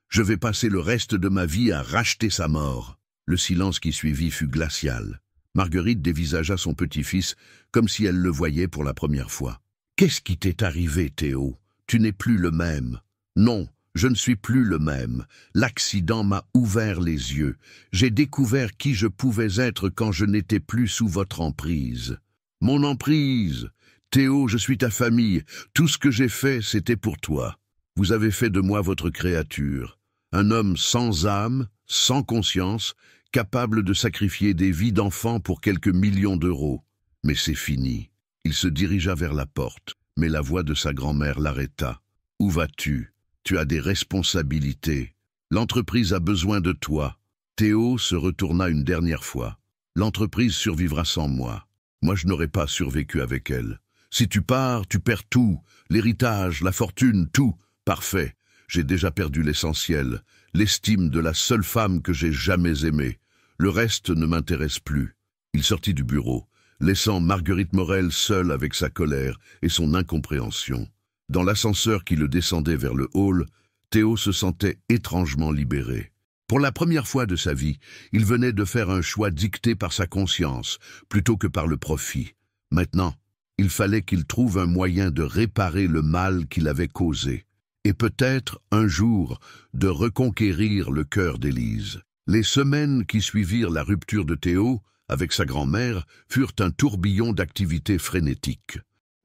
je vais passer le reste de ma vie à racheter sa mort. Le silence qui suivit fut glacial. Marguerite dévisagea son petit-fils comme si elle le voyait pour la première fois. « Qu'est-ce qui t'est arrivé, Théo? Tu n'es plus le même. » « Non, je ne suis plus le même. L'accident m'a ouvert les yeux. J'ai découvert qui je pouvais être quand je n'étais plus sous votre emprise. »« Mon emprise? Théo, je suis ta famille. Tout ce que j'ai fait, c'était pour toi. Vous avez fait de moi votre créature. Un homme sans âme, sans conscience, capable de sacrifier des vies d'enfants pour quelques millions d'euros. Mais c'est fini. » Il se dirigea vers la porte, mais la voix de sa grand-mère l'arrêta. « Où vas-tu? Tu as des responsabilités. L'entreprise a besoin de toi. » Théo se retourna une dernière fois. « L'entreprise survivra sans moi. Moi, je n'aurais pas survécu avec elle. Si tu pars, tu perds tout. L'héritage, la fortune, tout. Parfait. J'ai déjà perdu l'essentiel. L'estime de la seule femme que j'ai jamais aimée. Le reste ne m'intéresse plus. » Il sortit du bureau, laissant Marguerite Morel seule avec sa colère et son incompréhension. Dans l'ascenseur qui le descendait vers le hall, Théo se sentait étrangement libéré. Pour la première fois de sa vie, il venait de faire un choix dicté par sa conscience, plutôt que par le profit. Maintenant, il fallait qu'il trouve un moyen de réparer le mal qu'il avait causé, et peut-être, un jour, de reconquérir le cœur d'Élise. Les semaines qui suivirent la rupture de Théo, avec sa grand-mère, furent un tourbillon d'activités frénétiques.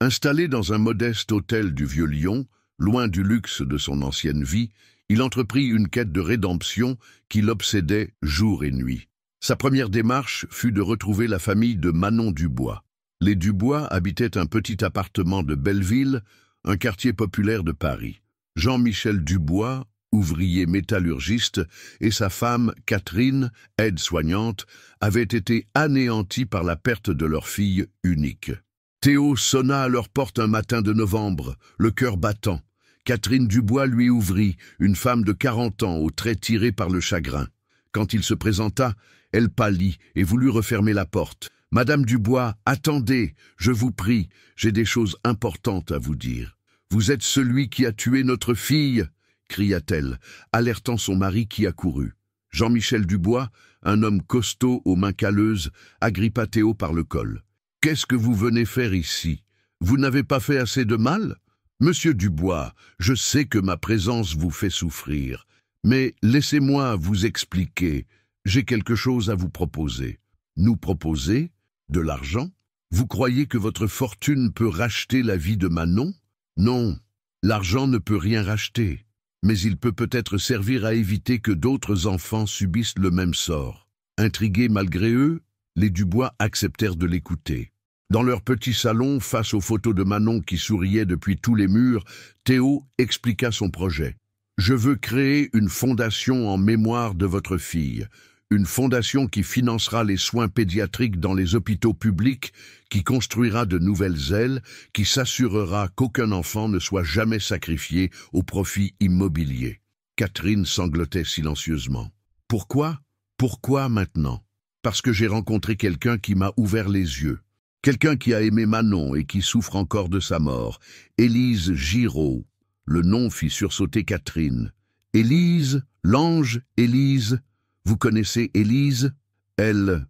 Installé dans un modeste hôtel du Vieux-Lyon, loin du luxe de son ancienne vie, il entreprit une quête de rédemption qui l'obsédait jour et nuit. Sa première démarche fut de retrouver la famille de Manon Dubois. Les Dubois habitaient un petit appartement de Belleville, un quartier populaire de Paris. Jean-Michel Dubois, ouvrier métallurgiste, et sa femme, Catherine, aide-soignante, avaient été anéantis par la perte de leur fille unique. Théo sonna à leur porte un matin de novembre, le cœur battant. Catherine Dubois lui ouvrit, une femme de 40 ans, aux traits tirés par le chagrin. Quand il se présenta, elle pâlit et voulut refermer la porte. « Madame Dubois, attendez, je vous prie, j'ai des choses importantes à vous dire. »« Vous êtes celui qui a tué notre fille !» cria-t-elle, alertant son mari qui accourut. Jean-Michel Dubois, un homme costaud aux mains calleuses, agrippa Théo par le col. « Qu'est-ce que vous venez faire ici? Vous n'avez pas fait assez de mal? Monsieur Dubois, je sais que ma présence vous fait souffrir, mais laissez-moi vous expliquer. J'ai quelque chose à vous proposer. » « Nous proposer? De l'argent? Vous croyez que votre fortune peut racheter la vie de Manon? Non, l'argent ne peut rien racheter, mais il peut peut-être servir à éviter que d'autres enfants subissent le même sort. » Intrigués malgré eux, les Dubois acceptèrent de l'écouter. Dans leur petit salon, face aux photos de Manon qui souriait depuis tous les murs, Théo expliqua son projet. « Je veux créer une fondation en mémoire de votre fille, Une fondation qui financera les soins pédiatriques dans les hôpitaux publics, qui construira de nouvelles ailes, qui s'assurera qu'aucun enfant ne soit jamais sacrifié au profit immobilier. Catherine sanglotait silencieusement. Pourquoi? Pourquoi maintenant? Parce que j'ai rencontré quelqu'un qui m'a ouvert les yeux. Quelqu'un qui a aimé Manon et qui souffre encore de sa mort. Élise Giraud. Le nom fit sursauter Catherine. Élise? L'ange Élise? Vous connaissez Élise? Elle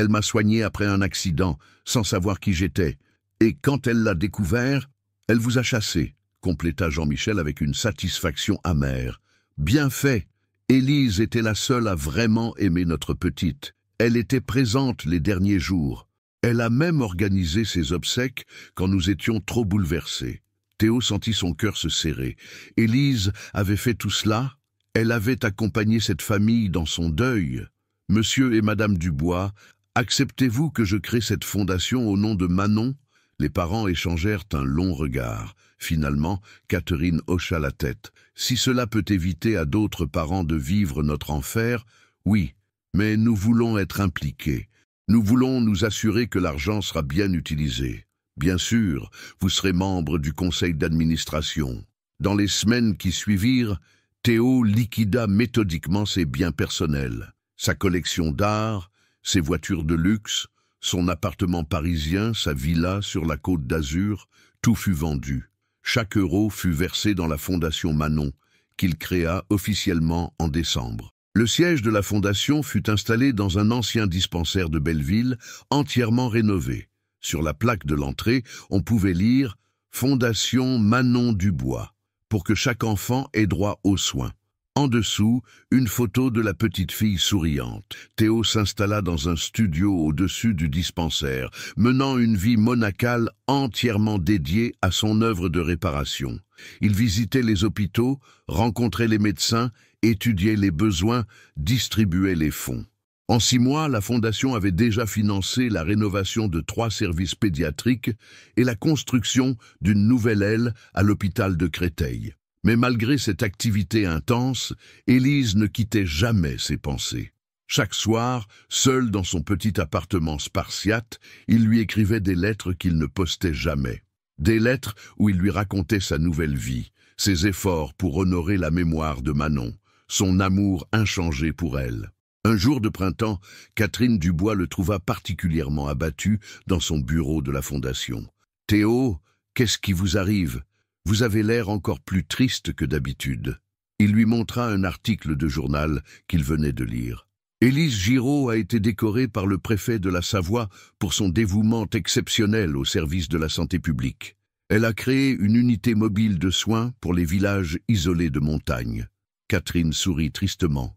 m'a soigné après un accident, sans savoir qui j'étais. Et quand elle l'a découvert, elle vous a chassé, compléta Jean-Michel avec une satisfaction amère. Bien fait. Élise était la seule à vraiment aimer notre petite. Elle était présente les derniers jours. Elle a même organisé ses obsèques quand nous étions trop bouleversés. Théo sentit son cœur se serrer. Élise avait fait tout cela? Elle avait accompagné cette famille dans son deuil. Monsieur et Madame Dubois, acceptez-vous que je crée cette fondation au nom de Manon? Les parents échangèrent un long regard. Finalement, Catherine hocha la tête. Si cela peut éviter à d'autres parents de vivre notre enfer, oui, mais nous voulons être impliqués. Nous voulons nous assurer que l'argent sera bien utilisé. Bien sûr, vous serez membre du conseil d'administration. Dans les semaines qui suivirent, Théo liquida méthodiquement ses biens personnels, sa collection d'art, ses voitures de luxe, son appartement parisien, sa villa sur la Côte d'Azur, tout fut vendu. Chaque euro fut versé dans la Fondation Manon, qu'il créa officiellement en décembre. Le siège de la Fondation fut installé dans un ancien dispensaire de Belleville, entièrement rénové. Sur la plaque de l'entrée, on pouvait lire « Fondation Manon Dubois », pour que chaque enfant ait droit aux soins. En dessous, une photo de la petite fille souriante. Théo s'installa dans un studio au-dessus du dispensaire, menant une vie monacale entièrement dédiée à son œuvre de réparation. Il visitait les hôpitaux, rencontrait les médecins, étudiait les besoins, distribuait les fonds. En 6 mois, la Fondation avait déjà financé la rénovation de 3 services pédiatriques et la construction d'une nouvelle aile à l'hôpital de Créteil. Mais malgré cette activité intense, Élise ne quittait jamais ses pensées. Chaque soir, seul dans son petit appartement spartiate, il lui écrivait des lettres qu'il ne postait jamais. Des lettres où il lui racontait sa nouvelle vie, ses efforts pour honorer la mémoire de Manon, son amour inchangé pour elle. Un jour de printemps, Catherine Dubois le trouva particulièrement abattu dans son bureau de la Fondation. « Théo, qu'est-ce qui vous arrive ? Vous avez l'air encore plus triste que d'habitude. » Il lui montra un article de journal qu'il venait de lire. Élise Giraud a été décorée par le préfet de la Savoie pour son dévouement exceptionnel au service de la santé publique. Elle a créé une unité mobile de soins pour les villages isolés de montagne. Catherine sourit tristement.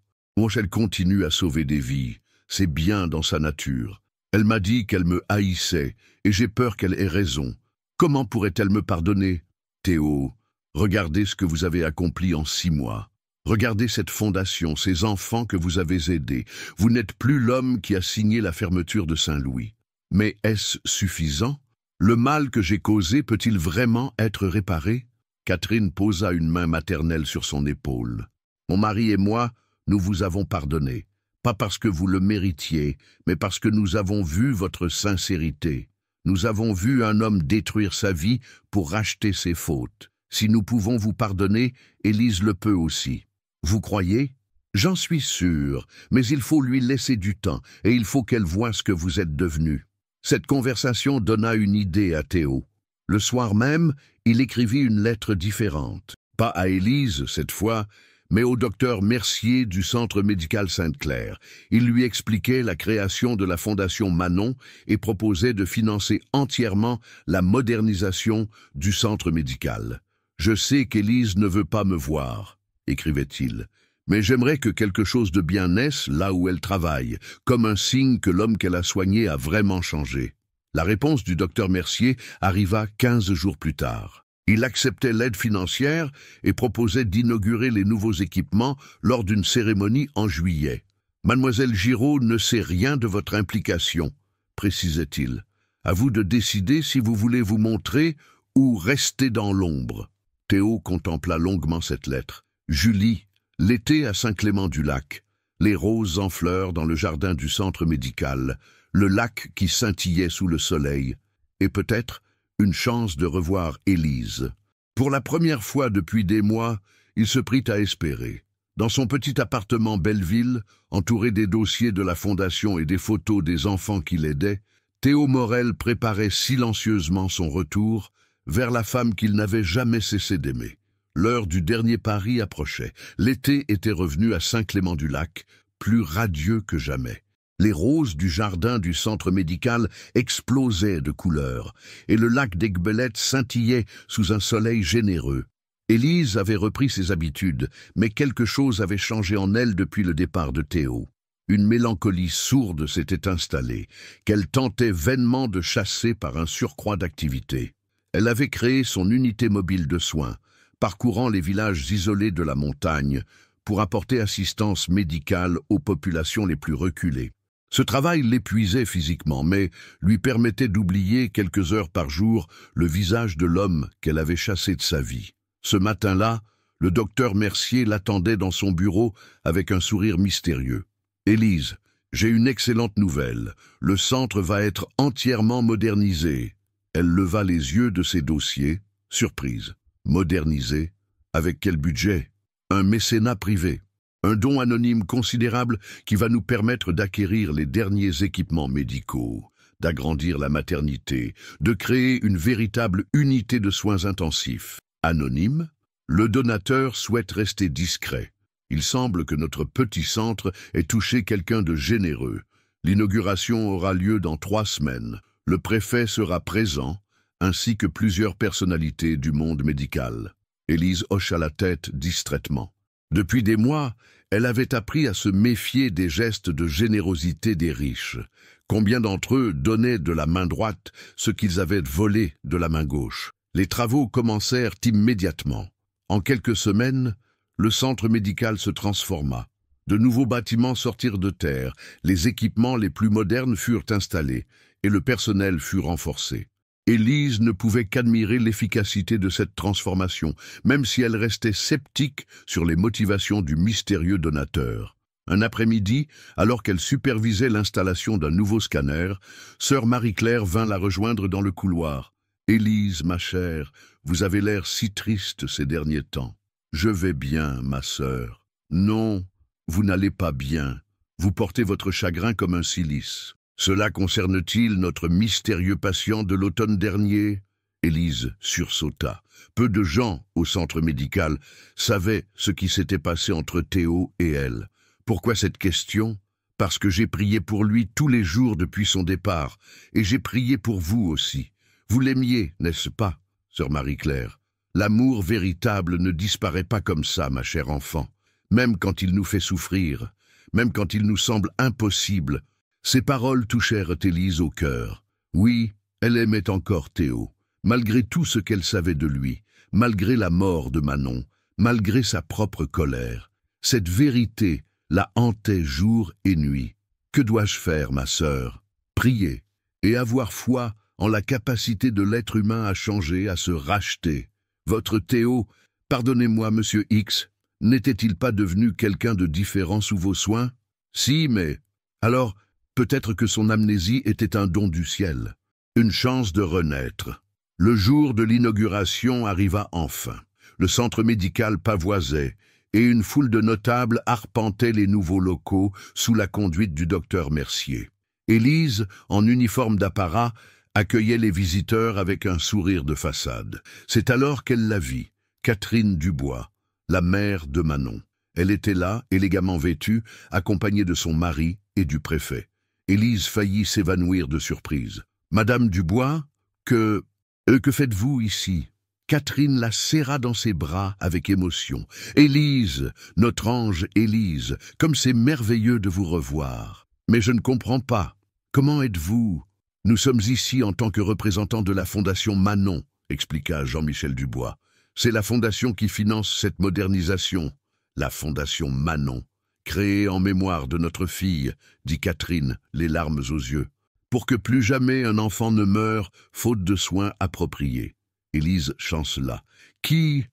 Elle continue à sauver des vies. C'est bien dans sa nature. Elle m'a dit qu'elle me haïssait, et j'ai peur qu'elle ait raison. Comment pourrait-elle me pardonner? Théo, regardez ce que vous avez accompli en 6 mois. Regardez cette fondation, ces enfants que vous avez aidés. Vous n'êtes plus l'homme qui a signé la fermeture de Saint-Louis. Mais est-ce suffisant? Le mal que j'ai causé peut-il vraiment être réparé? Catherine posa une main maternelle sur son épaule. Mon mari et moi, nous vous avons pardonné. Pas parce que vous le méritiez, mais parce que nous avons vu votre sincérité. Nous avons vu un homme détruire sa vie pour racheter ses fautes. Si nous pouvons vous pardonner, Élise le peut aussi. Vous croyez? J'en suis sûr, mais il faut lui laisser du temps, et il faut qu'elle voie ce que vous êtes devenu. Cette conversation donna une idée à Théo. Le soir même, il écrivit une lettre différente. Pas à Élise, cette fois, mais au docteur Mercier du Centre médical Sainte-Claire. Il lui expliquait la création de la Fondation Manon et proposait de financer entièrement la modernisation du centre médical. « Je sais qu'Élise ne veut pas me voir », écrivait-il, « mais j'aimerais que quelque chose de bien naisse là où elle travaille, comme un signe que l'homme qu'elle a soigné a vraiment changé. » La réponse du docteur Mercier arriva 15 jours plus tard. Il acceptait l'aide financière et proposait d'inaugurer les nouveaux équipements lors d'une cérémonie en juillet. « Mademoiselle Giraud ne sait rien de votre implication », précisait-il. « À vous de décider si vous voulez vous montrer ou rester dans l'ombre. » Théo contempla longuement cette lettre. Julie, l'été à Saint-Clément-du-Lac. les roses en fleurs dans le jardin du centre médical, le lac qui scintillait sous le soleil, et peut-être une chance de revoir Élise. Pour la première fois depuis des mois, il se prit à espérer. Dans son petit appartement Belleville, entouré des dossiers de la Fondation et des photos des enfants qui l'aidaient, Théo Morel préparait silencieusement son retour vers la femme qu'il n'avait jamais cessé d'aimer. L'heure du dernier pari approchait. L'été était revenu à Saint-Clément-du-Lac, plus radieux que jamais. Les roses du jardin du centre médical explosaient de couleurs, et le lac d'Aiguebelette scintillait sous un soleil généreux. Élise avait repris ses habitudes, mais quelque chose avait changé en elle depuis le départ de Théo. Une mélancolie sourde s'était installée, qu'elle tentait vainement de chasser par un surcroît d'activité. Elle avait créé son unité mobile de soins, parcourant les villages isolés de la montagne, pour apporter assistance médicale aux populations les plus reculées. Ce travail l'épuisait physiquement, mais lui permettait d'oublier quelques heures par jour le visage de l'homme qu'elle avait chassé de sa vie. Ce matin-là, le docteur Mercier l'attendait dans son bureau avec un sourire mystérieux. « Élise, j'ai une excellente nouvelle. Le centre va être entièrement modernisé. » Elle leva les yeux de ses dossiers. Surprise. Modernisé? Avec quel budget? Un mécénat privé. Un don anonyme considérable qui va nous permettre d'acquérir les derniers équipements médicaux, d'agrandir la maternité, de créer une véritable unité de soins intensifs. Anonyme? Le donateur souhaite rester discret. Il semble que notre petit centre ait touché quelqu'un de généreux. L'inauguration aura lieu dans 3 semaines. Le préfet sera présent, ainsi que plusieurs personnalités du monde médical. Élise hocha la tête distraitement. Depuis des mois, elle avait appris à se méfier des gestes de générosité des riches. Combien d'entre eux donnaient de la main droite ce qu'ils avaient volé de la main gauche? Les travaux commencèrent immédiatement. En quelques semaines, le centre médical se transforma. De nouveaux bâtiments sortirent de terre, les équipements les plus modernes furent installés, et le personnel fut renforcé. Élise ne pouvait qu'admirer l'efficacité de cette transformation, même si elle restait sceptique sur les motivations du mystérieux donateur. Un après-midi, alors qu'elle supervisait l'installation d'un nouveau scanner, sœur Marie-Claire vint la rejoindre dans le couloir. « Élise, ma chère, vous avez l'air si triste ces derniers temps. »« Je vais bien, ma sœur. »« Non, vous n'allez pas bien. Vous portez votre chagrin comme un cilice. » « Cela concerne-t-il notre mystérieux patient de l'automne dernier ?» Élise sursauta. Peu de gens, au centre médical, savaient ce qui s'était passé entre Théo et elle. Pourquoi cette question? Parce que j'ai prié pour lui tous les jours depuis son départ, et j'ai prié pour vous aussi. Vous l'aimiez, n'est-ce pas, sœur Marie-Claire? L'amour véritable ne disparaît pas comme ça, ma chère enfant. Même quand il nous fait souffrir, même quand il nous semble impossible. Ces paroles touchèrent Élise au cœur. Oui, elle aimait encore Théo, malgré tout ce qu'elle savait de lui, malgré la mort de Manon, malgré sa propre colère. Cette vérité la hantait jour et nuit. Que dois-je faire, ma sœur? Prier et avoir foi en la capacité de l'être humain à changer, à se racheter. Votre Théo, pardonnez-moi, monsieur X, n'était-il pas devenu quelqu'un de différent sous vos soins? Si, mais... Alors, peut-être que son amnésie était un don du ciel, une chance de renaître. Le jour de l'inauguration arriva enfin. Le centre médical pavoisait, et une foule de notables arpentait les nouveaux locaux sous la conduite du docteur Mercier. Élise, en uniforme d'apparat, accueillait les visiteurs avec un sourire de façade. C'est alors qu'elle la vit, Catherine Dubois, la mère de Manon. Elle était là, élégamment vêtue, accompagnée de son mari et du préfet. Élise faillit s'évanouir de surprise. « Madame Dubois, que faites-vous ici ?» Catherine la serra dans ses bras avec émotion. « Élise, notre ange Élise, comme c'est merveilleux de vous revoir. Mais je ne comprends pas. Comment êtes-vous ?»« Nous sommes ici en tant que représentants de la Fondation Manon, » expliqua Jean-Michel Dubois. « C'est la fondation qui finance cette modernisation. La Fondation Manon. Créée en mémoire de notre fille, dit Catherine, les larmes aux yeux, pour que plus jamais un enfant ne meure faute de soins appropriés. » Élise chancela. Qui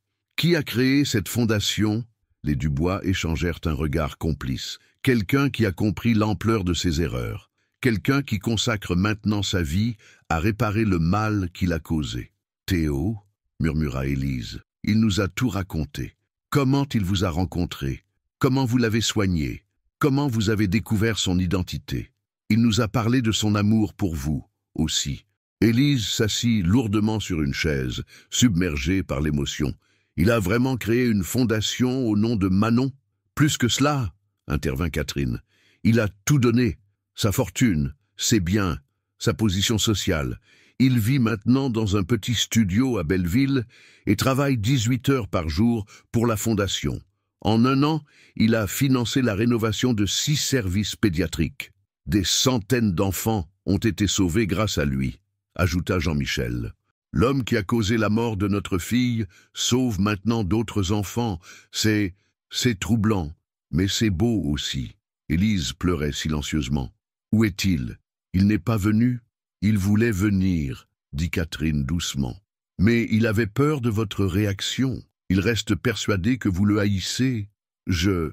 a créé cette fondation? Les Dubois échangèrent un regard complice. Quelqu'un qui a compris l'ampleur de ses erreurs. Quelqu'un qui consacre maintenant sa vie à réparer le mal qu'il a causé. « Théo, » murmura Élise, « il nous a tout raconté. Comment il vous a rencontré? Comment vous l'avez soigné? Comment vous avez découvert son identité? Il nous a parlé de son amour pour vous, aussi. » Élise s'assit lourdement sur une chaise, submergée par l'émotion. « Il a vraiment créé une fondation au nom de Manon? Plus que cela, » intervint Catherine. « Il a tout donné, sa fortune, ses biens, sa position sociale. Il vit maintenant dans un petit studio à Belleville et travaille 18 heures par jour pour la fondation. En un an, il a financé la rénovation de 6 services pédiatriques. Des centaines d'enfants ont été sauvés grâce à lui, » ajouta Jean-Michel. « L'homme qui a causé la mort de notre fille sauve maintenant d'autres enfants. C'est troublant, mais c'est beau aussi. » Élise pleurait silencieusement. « Où est-il? Il n'est pas venu? » « Il voulait venir, » dit Catherine doucement. « Mais il avait peur de votre réaction. Il reste persuadé que vous le haïssez. Je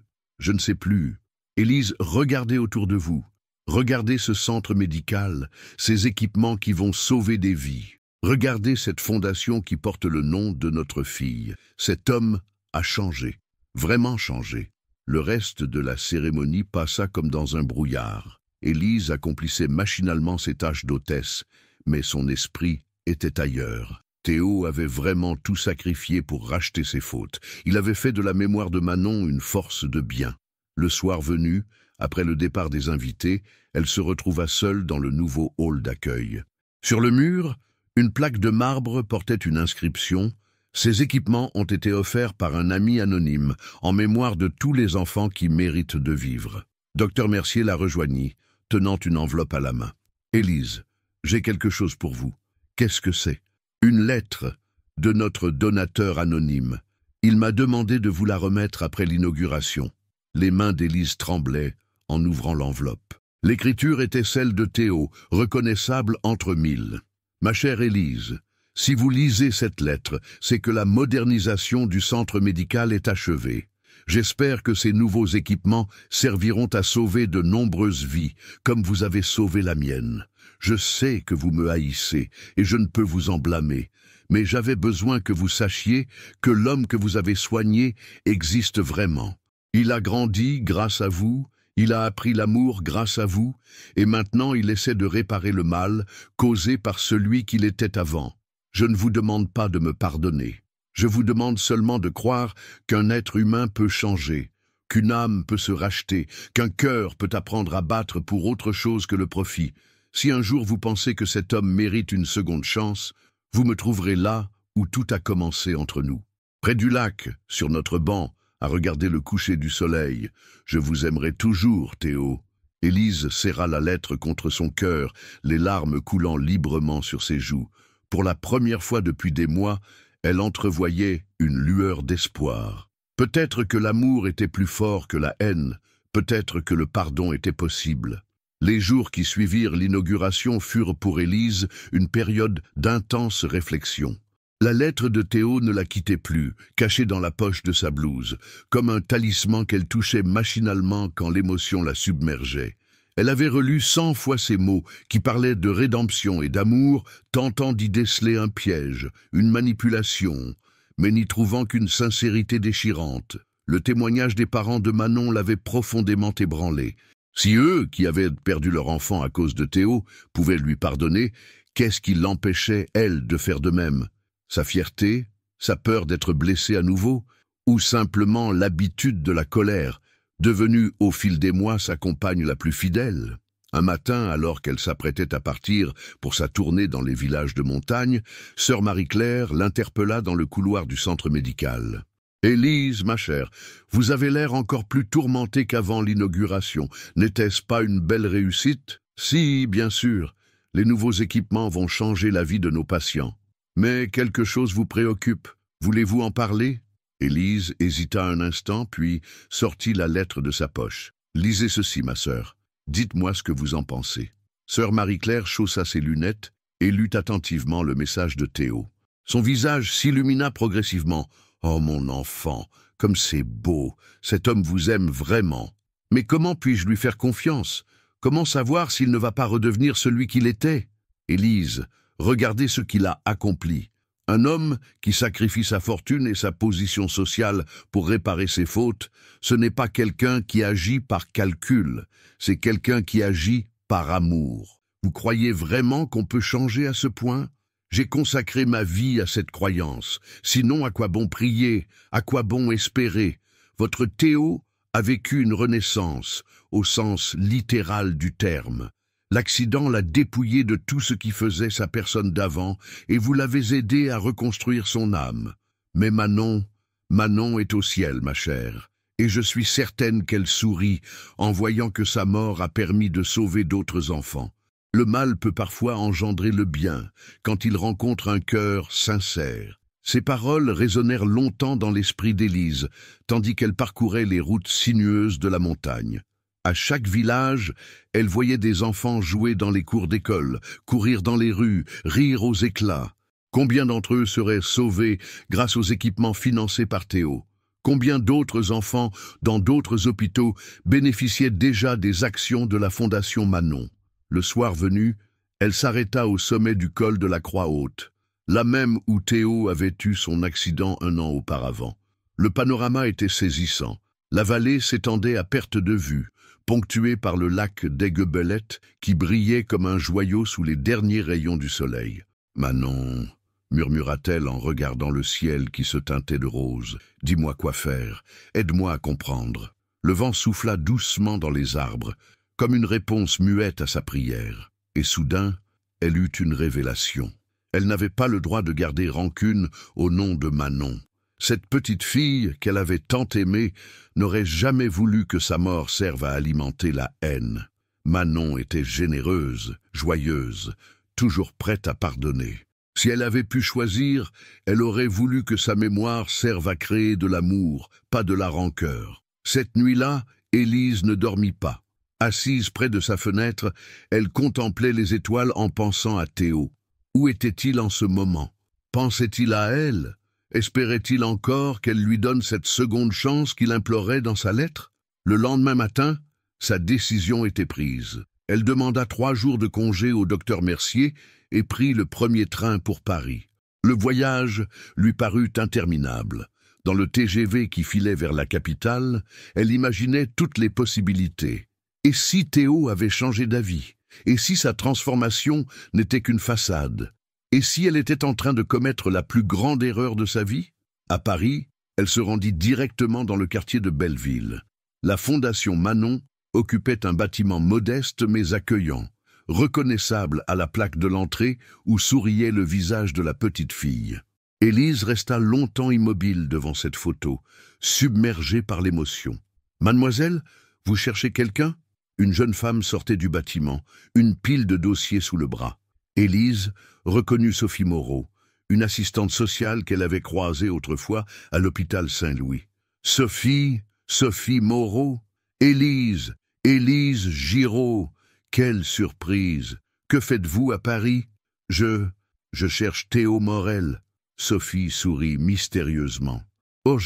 ne sais plus. » Élise, regardez autour de vous. Regardez ce centre médical, ces équipements qui vont sauver des vies. Regardez cette fondation qui porte le nom de notre fille. Cet homme a changé, vraiment changé. Le reste de la cérémonie passa comme dans un brouillard. Élise accomplissait machinalement ses tâches d'hôtesse, mais son esprit était ailleurs. Théo avait vraiment tout sacrifié pour racheter ses fautes. Il avait fait de la mémoire de Manon une force de bien. Le soir venu, après le départ des invités, elle se retrouva seule dans le nouveau hall d'accueil. Sur le mur, une plaque de marbre portait une inscription. Ces équipements ont été offerts par un ami anonyme, en mémoire de tous les enfants qui méritent de vivre. Docteur Mercier la rejoignit, tenant une enveloppe à la main. « Élise, j'ai quelque chose pour vous. Qu'est-ce que c'est? » « Une lettre de notre donateur anonyme. Il m'a demandé de vous la remettre après l'inauguration. » Les mains d'Élise tremblaient en ouvrant l'enveloppe. L'écriture était celle de Théo, reconnaissable entre mille. « Ma chère Élise, si vous lisez cette lettre, c'est que la modernisation du centre médical est achevée. J'espère que ces nouveaux équipements serviront à sauver de nombreuses vies, comme vous avez sauvé la mienne. Je sais que vous me haïssez, et je ne peux vous en blâmer, mais j'avais besoin que vous sachiez que l'homme que vous avez soigné existe vraiment. Il a grandi grâce à vous, il a appris l'amour grâce à vous, et maintenant il essaie de réparer le mal causé par celui qu'il était avant. Je ne vous demande pas de me pardonner. Je vous demande seulement de croire qu'un être humain peut changer, qu'une âme peut se racheter, qu'un cœur peut apprendre à battre pour autre chose que le profit. Si un jour vous pensez que cet homme mérite une seconde chance, vous me trouverez là où tout a commencé entre nous. Près du lac, sur notre banc, à regarder le coucher du soleil. Je vous aimerai toujours, Théo. » Élise serra la lettre contre son cœur, les larmes coulant librement sur ses joues. Pour la première fois depuis des mois, elle entrevoyait une lueur d'espoir. Peut-être que l'amour était plus fort que la haine, peut-être que le pardon était possible. Les jours qui suivirent l'inauguration furent pour Élise une période d'intense réflexion. La lettre de Théo ne la quittait plus, cachée dans la poche de sa blouse, comme un talisman qu'elle touchait machinalement quand l'émotion la submergeait. Elle avait relu 100 fois ces mots qui parlaient de rédemption et d'amour, tentant d'y déceler un piège, une manipulation, mais n'y trouvant qu'une sincérité déchirante. Le témoignage des parents de Manon l'avait profondément ébranlée. Si eux, qui avaient perdu leur enfant à cause de Théo, pouvaient lui pardonner, qu'est-ce qui l'empêchait, elle, de faire de même? Sa fierté, sa peur d'être blessée à nouveau, ou simplement l'habitude de la colère, devenue au fil des mois sa compagne la plus fidèle? Un matin, alors qu'elle s'apprêtait à partir pour sa tournée dans les villages de montagne, sœur Marie-Claire l'interpella dans le couloir du centre médical. « Élise, ma chère, vous avez l'air encore plus tourmentée qu'avant l'inauguration. N'était-ce pas une belle réussite? » « Si, bien sûr. Les nouveaux équipements vont changer la vie de nos patients. Mais quelque chose vous préoccupe. Voulez-vous en parler ?» Élise hésita un instant, puis sortit la lettre de sa poche. « Lisez ceci, ma sœur. Dites-moi ce que vous en pensez. » Sœur Marie-Claire chaussa ses lunettes et lut attentivement le message de Théo. Son visage s'illumina progressivement. « Oh mon enfant, comme c'est beau, cet homme vous aime vraiment. Mais comment puis-je lui faire confiance? Comment savoir s'il ne va pas redevenir celui qu'il était? Élise, regardez ce qu'il a accompli. Un homme qui sacrifie sa fortune et sa position sociale pour réparer ses fautes, ce n'est pas quelqu'un qui agit par calcul, c'est quelqu'un qui agit par amour. Vous croyez vraiment qu'on peut changer à ce point? J'ai consacré ma vie à cette croyance. Sinon, à quoi bon prier? À quoi bon espérer? Votre Théo a vécu une renaissance, au sens littéral du terme. L'accident l'a dépouillé de tout ce qui faisait sa personne d'avant, et vous l'avez aidé à reconstruire son âme. Mais Manon est au ciel, ma chère, et je suis certaine qu'elle sourit en voyant que sa mort a permis de sauver d'autres enfants. Le mal peut parfois engendrer le bien, quand il rencontre un cœur sincère. Ces paroles résonnèrent longtemps dans l'esprit d'Élise, tandis qu'elle parcourait les routes sinueuses de la montagne. À chaque village, elle voyait des enfants jouer dans les cours d'école, courir dans les rues, rire aux éclats. Combien d'entre eux seraient sauvés grâce aux équipements financés par Théo? Combien d'autres enfants, dans d'autres hôpitaux, bénéficiaient déjà des actions de la Fondation Manon? Le soir venu, elle s'arrêta au sommet du col de la Croix-Haute, là même où Théo avait eu son accident un an auparavant. Le panorama était saisissant. La vallée s'étendait à perte de vue, ponctuée par le lac d'Aiguebelette qui brillait comme un joyau sous les derniers rayons du soleil. « Manon, » murmura-t-elle en regardant le ciel qui se teintait de rose, « dis-moi quoi faire, aide-moi à comprendre. » Le vent souffla doucement dans les arbres, comme une réponse muette à sa prière. Et soudain, elle eut une révélation. Elle n'avait pas le droit de garder rancune au nom de Manon. Cette petite fille qu'elle avait tant aimée n'aurait jamais voulu que sa mort serve à alimenter la haine. Manon était généreuse, joyeuse, toujours prête à pardonner. Si elle avait pu choisir, elle aurait voulu que sa mémoire serve à créer de l'amour, pas de la rancœur. Cette nuit-là, Élise ne dormit pas. Assise près de sa fenêtre, elle contemplait les étoiles en pensant à Théo. Où était-il en ce moment? Pensait-il à elle? Espérait-il encore qu'elle lui donne cette seconde chance qu'il implorait dans sa lettre? Le lendemain matin, sa décision était prise. Elle demanda 3 jours de congé au docteur Mercier et prit le premier train pour Paris. Le voyage lui parut interminable. Dans le TGV qui filait vers la capitale, elle imaginait toutes les possibilités. Et si Théo avait changé d'avis? Et si sa transformation n'était qu'une façade? Et si elle était en train de commettre la plus grande erreur de sa vie? À Paris, elle se rendit directement dans le quartier de Belleville. La Fondation Manon occupait un bâtiment modeste mais accueillant, reconnaissable à la plaque de l'entrée où souriait le visage de la petite fille. Élise resta longtemps immobile devant cette photo, submergée par l'émotion. « Mademoiselle, vous cherchez quelqu'un ?» Une jeune femme sortait du bâtiment, une pile de dossiers sous le bras. Élise reconnut Sophie Moreau, une assistante sociale qu'elle avait croisée autrefois à l'hôpital Saint-Louis. « Sophie Moreau, Élise Giraud, quelle surprise! Que faites-vous à Paris? Je cherche Théo Morel. » Sophie sourit mystérieusement. « Oh,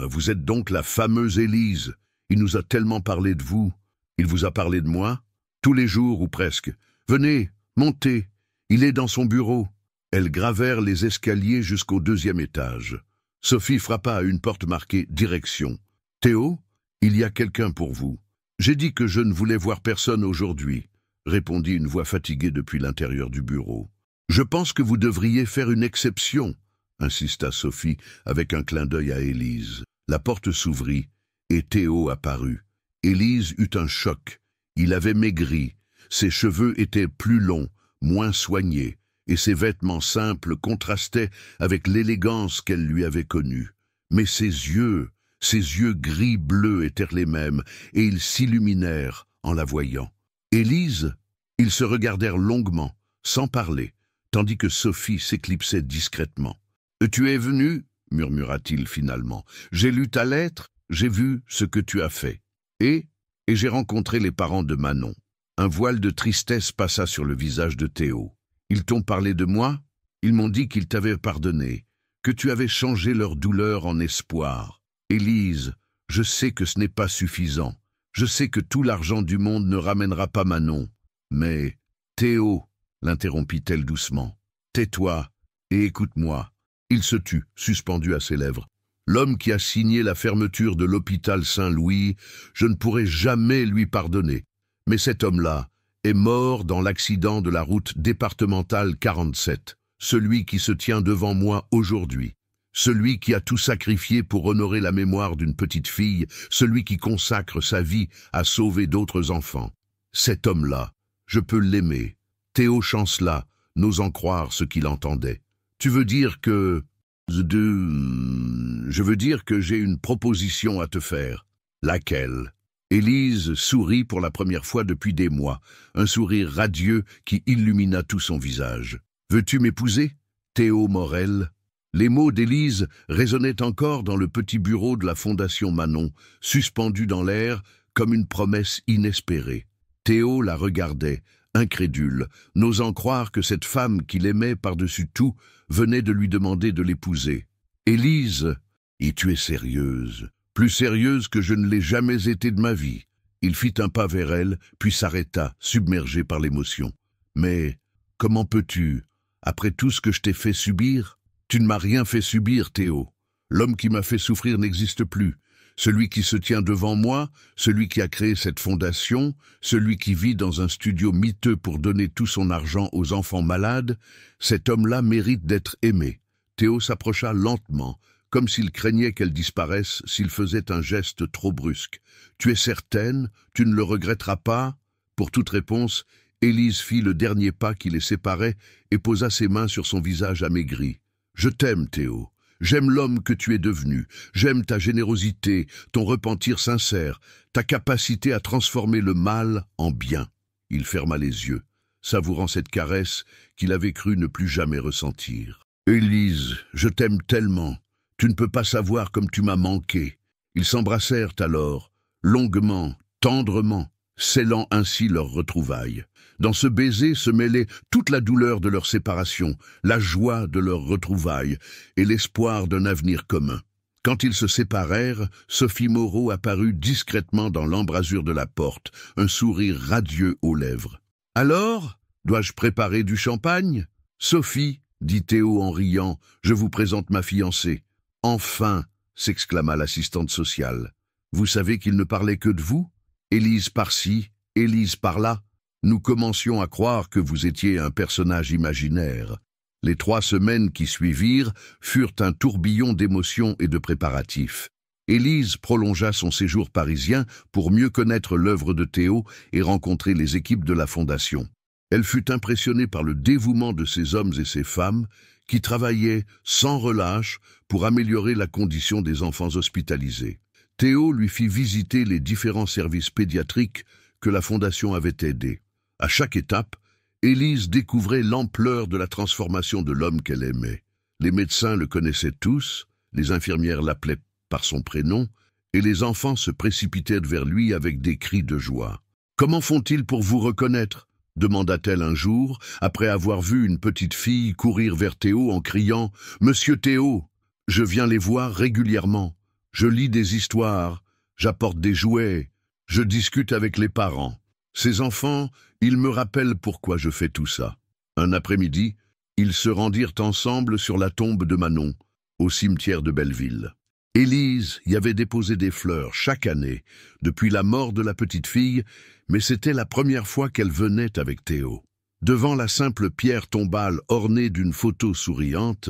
vous êtes donc la fameuse Élise. Il nous a tellement parlé de vous. Il vous a parlé de moi? Tous les jours ou presque. Venez, montez. Il est dans son bureau. » Elles gravèrent les escaliers jusqu'au 2e étage. Sophie frappa à une porte marquée « Direction ». « Théo, il y a quelqu'un pour vous. »« J'ai dit que je ne voulais voir personne aujourd'hui, » répondit une voix fatiguée depuis l'intérieur du bureau. « Je pense que vous devriez faire une exception, » insista Sophie avec un clin d'œil à Élise. La porte s'ouvrit et Théo apparut. Élise eut un choc. Il avait maigri, ses cheveux étaient plus longs, moins soignés, et ses vêtements simples contrastaient avec l'élégance qu'elle lui avait connue. Mais ses yeux gris-bleu étaient les mêmes, et ils s'illuminèrent en la voyant. Élise, ils se regardèrent longuement, sans parler, tandis que Sophie s'éclipsait discrètement. « Tu es venu ?» murmura-t-il finalement. « J'ai lu ta lettre, j'ai vu ce que tu as fait. Et j'ai rencontré les parents de Manon. » Un voile de tristesse passa sur le visage de Théo. « Ils t'ont parlé de moi? Ils m'ont dit qu'ils t'avaient pardonné, que tu avais changé leur douleur en espoir. Élise, je sais que ce n'est pas suffisant. Je sais que tout l'argent du monde ne ramènera pas Manon. Mais, Théo, l'interrompit-elle doucement, tais-toi et écoute-moi. Il se tut, suspendu à ses lèvres. L'homme qui a signé la fermeture de l'hôpital Saint-Louis, je ne pourrai jamais lui pardonner. Mais cet homme-là est mort dans l'accident de la route départementale 47, celui qui se tient devant moi aujourd'hui. Celui qui a tout sacrifié pour honorer la mémoire d'une petite fille, celui qui consacre sa vie à sauver d'autres enfants. Cet homme-là, je peux l'aimer. Théo chancela, n'osant croire ce qu'il entendait. Tu veux dire que... Je veux dire que j'ai une proposition à te faire. Laquelle? Élise sourit pour la première fois depuis des mois, un sourire radieux qui illumina tout son visage. Veux-tu m'épouser? Théo Morel. Les mots d'Élise résonnaient encore dans le petit bureau de la Fondation Manon, suspendu dans l'air comme une promesse inespérée. Théo la regardait, incrédule, n'osant croire que cette femme qu'il aimait par-dessus tout venait de lui demander de l'épouser. « Élise, et tu es sérieuse, plus sérieuse que je ne l'ai jamais été de ma vie. » Il fit un pas vers elle, puis s'arrêta, submergé par l'émotion. « Mais comment peux-tu, après tout ce que je t'ai fait subir? » Tu ne m'as rien fait subir, Théo. L'homme qui m'a fait souffrir n'existe plus. Celui qui se tient devant moi, celui qui a créé cette fondation, celui qui vit dans un studio miteux pour donner tout son argent aux enfants malades, cet homme-là mérite d'être aimé. Théo s'approcha lentement, comme s'il craignait qu'elle disparaisse s'il faisait un geste trop brusque. « Tu es certaine? Tu ne le regretteras pas ?» Pour toute réponse, Élise fit le dernier pas qui les séparait et posa ses mains sur son visage amaigri. « Je t'aime, Théo. J'aime l'homme que tu es devenu. J'aime ta générosité, ton repentir sincère, ta capacité à transformer le mal en bien. » Il ferma les yeux, savourant cette caresse qu'il avait cru ne plus jamais ressentir. « Élise, je t'aime tellement. Tu ne peux pas savoir comme tu m'as manqué. » Ils s'embrassèrent alors, longuement, tendrement, scellant ainsi leur retrouvailles. Dans ce baiser se mêlait toute la douleur de leur séparation, la joie de leur retrouvailles et l'espoir d'un avenir commun. Quand ils se séparèrent, Sophie Moreau apparut discrètement dans l'embrasure de la porte, un sourire radieux aux lèvres. « Alors, dois-je préparer du champagne ?»« Sophie, dit Théo en riant, je vous présente ma fiancée. »« Enfin !» s'exclama l'assistante sociale. « Vous savez qu'il ne parlait que de vous? Élise par-ci, Élise par-là. Nous commencions à croire que vous étiez un personnage imaginaire. » Les 3 semaines qui suivirent furent un tourbillon d'émotions et de préparatifs. Élise prolongea son séjour parisien pour mieux connaître l'œuvre de Théo et rencontrer les équipes de la Fondation. Elle fut impressionnée par le dévouement de ces hommes et ces femmes qui travaillaient sans relâche pour améliorer la condition des enfants hospitalisés. Théo lui fit visiter les différents services pédiatriques que la Fondation avait aidés. À chaque étape, Élise découvrait l'ampleur de la transformation de l'homme qu'elle aimait. Les médecins le connaissaient tous, les infirmières l'appelaient par son prénom, et les enfants se précipitaient vers lui avec des cris de joie. « Comment font-ils pour vous reconnaître ?» demanda-t-elle un jour, après avoir vu une petite fille courir vers Théo en criant « Monsieur Théo, je viens les voir régulièrement. Je lis des histoires, j'apporte des jouets, je discute avec les parents. Ces enfants, ils me rappellent pourquoi je fais tout ça. » Un après-midi, ils se rendirent ensemble sur la tombe de Manon, au cimetière de Belleville. Élise y avait déposé des fleurs chaque année, depuis la mort de la petite fille, mais c'était la première fois qu'elle venait avec Théo. Devant la simple pierre tombale ornée d'une photo souriante,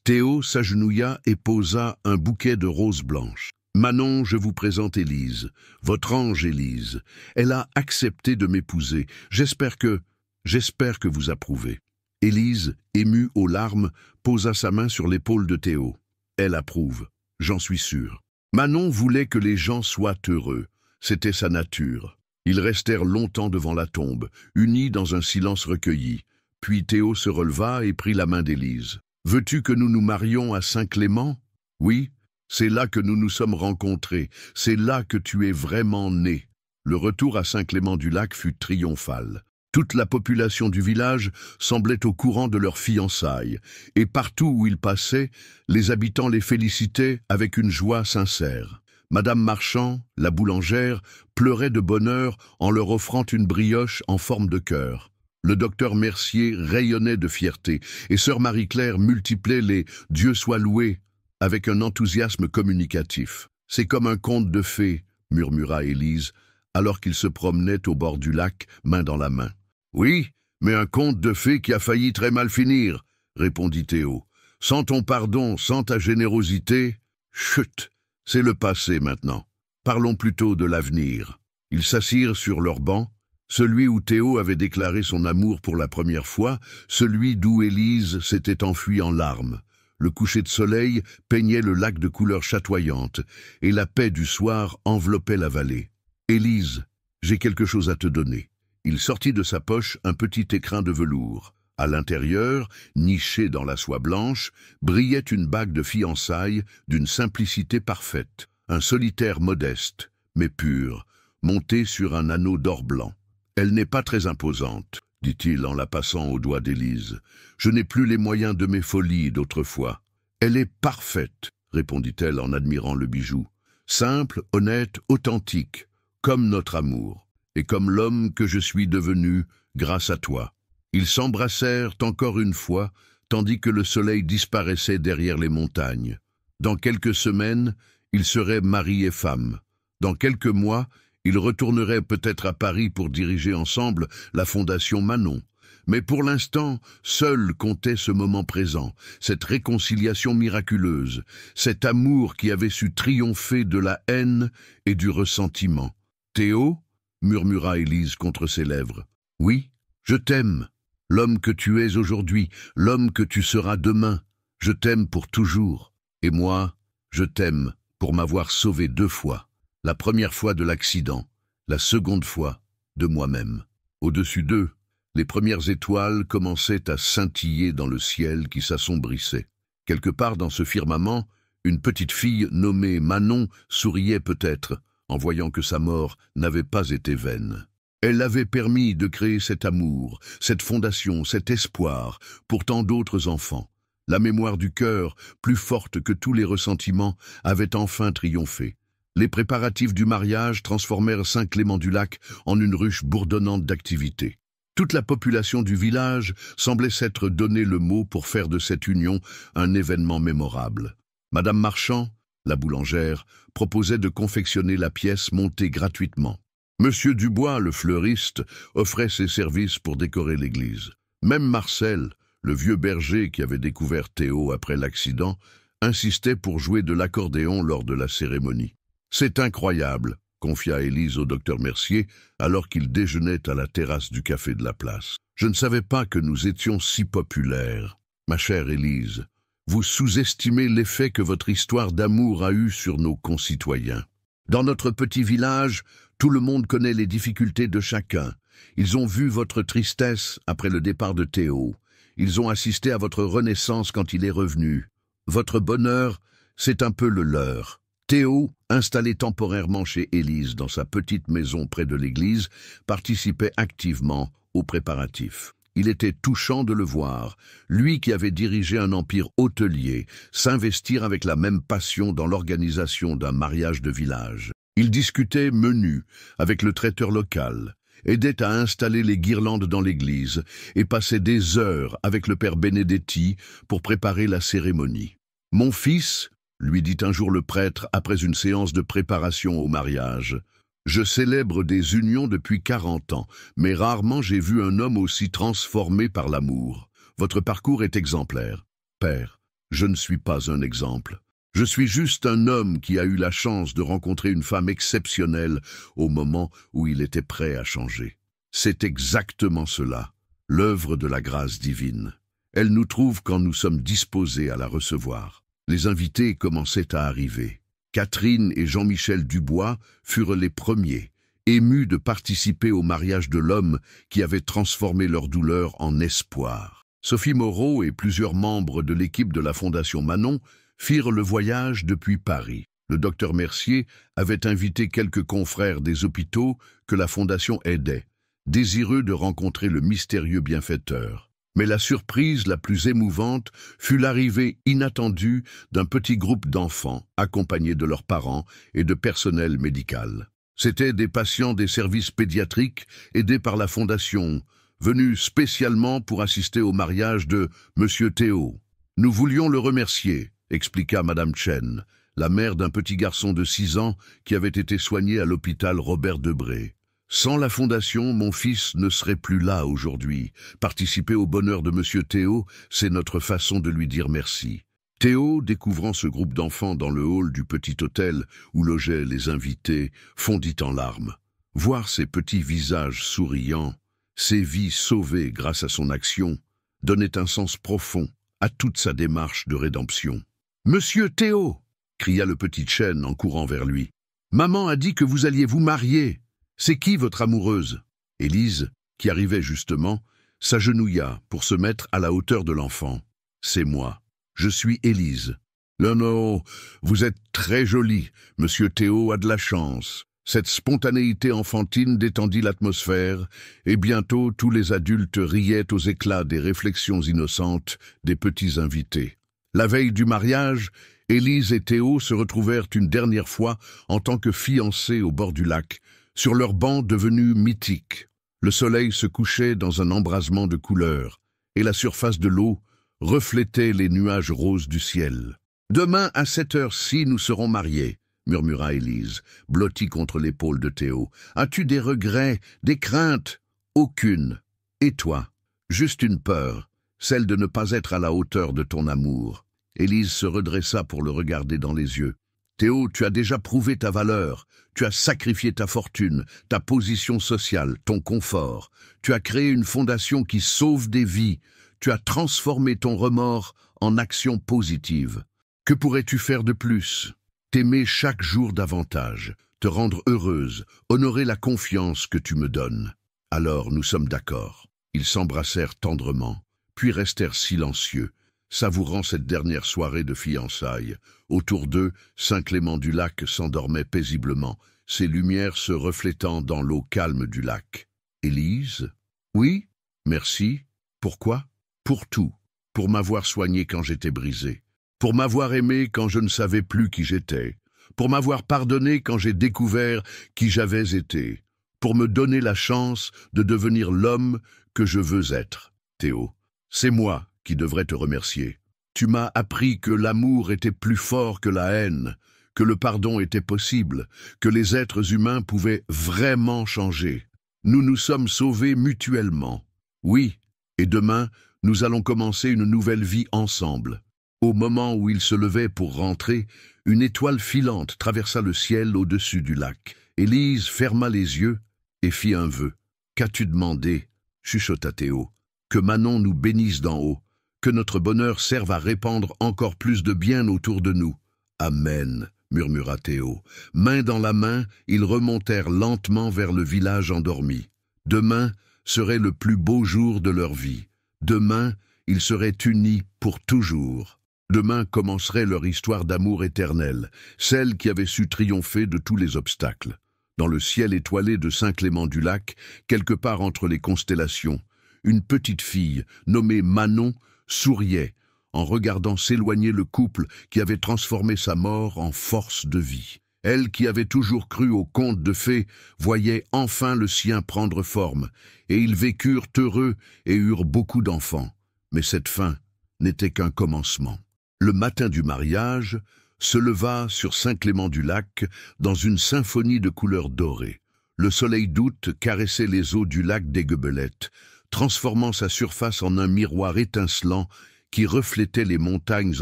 Théo s'agenouilla et posa un bouquet de roses blanches. « Manon, je vous présente Élise, votre ange Élise. Elle a accepté de m'épouser. J'espère que vous approuvez. » Élise, émue aux larmes, posa sa main sur l'épaule de Théo. « Elle approuve, j'en suis sûr. » Manon voulait que les gens soient heureux. C'était sa nature. Ils restèrent longtemps devant la tombe, unis dans un silence recueilli. Puis Théo se releva et prit la main d'Élise. « Veux-tu que nous nous marions à Saint-Clément? »« Oui, c'est là que nous nous sommes rencontrés. C'est là que tu es vraiment né. » Le retour à Saint-Clément-du-Lac fut triomphal. Toute la population du village semblait au courant de leur fiançailles, et partout où ils passaient, les habitants les félicitaient avec une joie sincère. Madame Marchand, la boulangère, pleurait de bonheur en leur offrant une brioche en forme de cœur. Le docteur Mercier rayonnait de fierté, et sœur Marie-Claire multipliait les « Dieu soit loué » avec un enthousiasme communicatif. « C'est comme un conte de fées », murmura Élise, alors qu'ils se promenaient au bord du lac, main dans la main. « Oui, mais un conte de fées qui a failli très mal finir, » répondit Théo. « Sans ton pardon, sans ta générosité, chut, c'est le passé maintenant. Parlons plutôt de l'avenir. » Ils s'assirent sur leur banc, celui où Théo avait déclaré son amour pour la première fois, celui d'où Élise s'était enfuie en larmes. Le coucher de soleil peignait le lac de couleurs chatoyantes, et la paix du soir enveloppait la vallée. « Élise, j'ai quelque chose à te donner. » Il sortit de sa poche un petit écrin de velours. À l'intérieur, nichée dans la soie blanche, brillait une bague de fiançailles d'une simplicité parfaite. Un solitaire modeste, mais pur, monté sur un anneau d'or blanc. « Elle n'est pas très imposante, » dit-il en la passant au doigt d'Élise. « Je n'ai plus les moyens de mes folies d'autrefois. »« Elle est parfaite, » répondit-elle en admirant le bijou. « Simple, honnête, authentique, comme notre amour, et comme l'homme que je suis devenu grâce à toi. » Ils s'embrassèrent encore une fois, tandis que le soleil disparaissait derrière les montagnes. Dans quelques semaines, ils seraient mari et femme. Dans quelques mois, ils retourneraient peut-être à Paris pour diriger ensemble la Fondation Manon. Mais pour l'instant, seul comptait ce moment présent, cette réconciliation miraculeuse, cet amour qui avait su triompher de la haine et du ressentiment. « Théo » murmura Élise contre ses lèvres. « Oui, je t'aime. L'homme que tu es aujourd'hui, l'homme que tu seras demain. Je t'aime pour toujours. Et moi, je t'aime pour m'avoir sauvé 2 fois. La première fois de l'accident, la seconde fois de moi-même. » Au-dessus d'eux, les premières étoiles commençaient à scintiller dans le ciel qui s'assombrissait. Quelque part dans ce firmament, une petite fille nommée Manon souriait peut-être, en voyant que sa mort n'avait pas été vaine. Elle avait permis de créer cet amour, cette fondation, cet espoir pour tant d'autres enfants. La mémoire du cœur, plus forte que tous les ressentiments, avait enfin triomphé. Les préparatifs du mariage transformèrent Saint-Clément-du-Lac en une ruche bourdonnante d'activités. Toute la population du village semblait s'être donné le mot pour faire de cette union un événement mémorable. Madame Marchand, la boulangère, proposait de confectionner la pièce montée gratuitement. Monsieur Dubois, le fleuriste, offrait ses services pour décorer l'église. Même Marcel, le vieux berger qui avait découvert Théo après l'accident, insistait pour jouer de l'accordéon lors de la cérémonie. « C'est incroyable », confia Élise au docteur Mercier alors qu'il déjeunait à la terrasse du café de la place. « Je ne savais pas que nous étions si populaires. Ma chère Élise, vous sous-estimez l'effet que votre histoire d'amour a eu sur nos concitoyens. Dans notre petit village, tout le monde connaît les difficultés de chacun. Ils ont vu votre tristesse après le départ de Théo. Ils ont assisté à votre renaissance quand il est revenu. Votre bonheur, c'est un peu le leur. » Théo, installé temporairement chez Élise dans sa petite maison près de l'église, participait activement aux préparatifs. Il était touchant de le voir, lui qui avait dirigé un empire hôtelier, s'investir avec la même passion dans l'organisation d'un mariage de village. Il discutait menu avec le traiteur local, aidait à installer les guirlandes dans l'église et passait des heures avec le père Benedetti pour préparer la cérémonie. « Mon fils », lui dit un jour le prêtre après une séance de préparation au mariage, « je célèbre des unions depuis 40 ans, mais rarement j'ai vu un homme aussi transformé par l'amour. Votre parcours est exemplaire. Père, je ne suis pas un exemple. Je suis juste un homme qui a eu la chance de rencontrer une femme exceptionnelle au moment où il était prêt à changer. C'est exactement cela, l'œuvre de la grâce divine. Elle nous trouve quand nous sommes disposés à la recevoir. » Les invités commençaient à arriver. Catherine et Jean-Michel Dubois furent les premiers, émus de participer au mariage de l'homme qui avait transformé leur douleur en espoir. Sophie Moreau et plusieurs membres de l'équipe de la Fondation Manon firent le voyage depuis Paris. Le docteur Mercier avait invité quelques confrères des hôpitaux que la Fondation aidait. désireux de rencontrer le mystérieux bienfaiteur. Mais la surprise la plus émouvante fut l'arrivée inattendue d'un petit groupe d'enfants, accompagnés de leurs parents et de personnel médical. C'étaient des patients des services pédiatriques aidés par la Fondation, venus spécialement pour assister au mariage de Monsieur Théo. Nous voulions le remercier, expliqua Madame Chen, la mère d'un petit garçon de 6 ans qui avait été soigné à l'hôpital Robert Debré. Sans la Fondation, mon fils ne serait plus là aujourd'hui. Participer au bonheur de Monsieur Théo, c'est notre façon de lui dire merci. Théo, découvrant ce groupe d'enfants dans le hall du petit hôtel où logeaient les invités, fondit en larmes. Voir ces petits visages souriants, ces vies sauvées grâce à son action, donnait un sens profond à toute sa démarche de rédemption. « Monsieur Théo !» cria le petit Chen en courant vers lui. « Maman a dit que vous alliez vous marier. C'est qui votre amoureuse ?» Élise, qui arrivait justement, s'agenouilla pour se mettre à la hauteur de l'enfant. « C'est moi. Je suis Élise. »« Non, vous êtes très jolie. Monsieur Théo a de la chance. » Cette spontanéité enfantine détendit l'atmosphère, et bientôt tous les adultes riaient aux éclats des réflexions innocentes des petits invités. La veille du mariage, Élise et Théo se retrouvèrent une dernière fois en tant que fiancés au bord du lac, sur leur banc devenu mythique. Le soleil se couchait dans un embrasement de couleurs, et la surface de l'eau reflétait les nuages roses du ciel. « Demain, à cette heure-ci, nous serons mariés. » murmura Élise, blottie contre l'épaule de Théo. « As-tu des regrets, des craintes ?»« Aucune. Et toi ? Juste une peur, celle de ne pas être à la hauteur de ton amour. » Élise se redressa pour le regarder dans les yeux. « Théo, tu as déjà prouvé ta valeur. Tu as sacrifié ta fortune, ta position sociale, ton confort. Tu as créé une fondation qui sauve des vies. Tu as transformé ton remords en action positive. Que pourrais-tu faire de plus ? T'aimer chaque jour davantage, te rendre heureuse, honorer la confiance que tu me donnes. Alors nous sommes d'accord. » Ils s'embrassèrent tendrement, puis restèrent silencieux, savourant cette dernière soirée de fiançailles. Autour d'eux, Saint-Clément-du-Lac s'endormait paisiblement, ses lumières se reflétant dans l'eau calme du lac. « Élise ? Oui ? Merci. Pourquoi ? Pour tout. Pour m'avoir soigné quand j'étais brisé. Pour m'avoir aimé quand je ne savais plus qui j'étais, pour m'avoir pardonné quand j'ai découvert qui j'avais été, pour me donner la chance de devenir l'homme que je veux être. Théo, c'est moi qui devrais te remercier. Tu m'as appris que l'amour était plus fort que la haine, que le pardon était possible, que les êtres humains pouvaient vraiment changer. Nous nous sommes sauvés mutuellement. Oui, et demain, nous allons commencer une nouvelle vie ensemble. » Au moment où il se levait pour rentrer, une étoile filante traversa le ciel au-dessus du lac. Élise ferma les yeux et fit un vœu. « Qu'as-tu demandé ?» chuchota Théo. « Que Manon nous bénisse d'en haut, que notre bonheur serve à répandre encore plus de bien autour de nous. »« Amen » murmura Théo. Main dans la main, ils remontèrent lentement vers le village endormi. Demain serait le plus beau jour de leur vie. Demain, ils seraient unis pour toujours. Demain commencerait leur histoire d'amour éternel, celle qui avait su triompher de tous les obstacles. Dans le ciel étoilé de Saint-Clément-du-Lac, quelque part entre les constellations, une petite fille, nommée Manon, souriait en regardant s'éloigner le couple qui avait transformé sa mort en force de vie. Elle qui avait toujours cru aux contes de fées voyait enfin le sien prendre forme, et ils vécurent heureux et eurent beaucoup d'enfants. Mais cette fin n'était qu'un commencement. Le matin du mariage se leva sur Saint-Clément-du-Lac dans une symphonie de couleurs dorées. Le soleil d'août caressait les eaux du lac des Gobelettes, transformant sa surface en un miroir étincelant qui reflétait les montagnes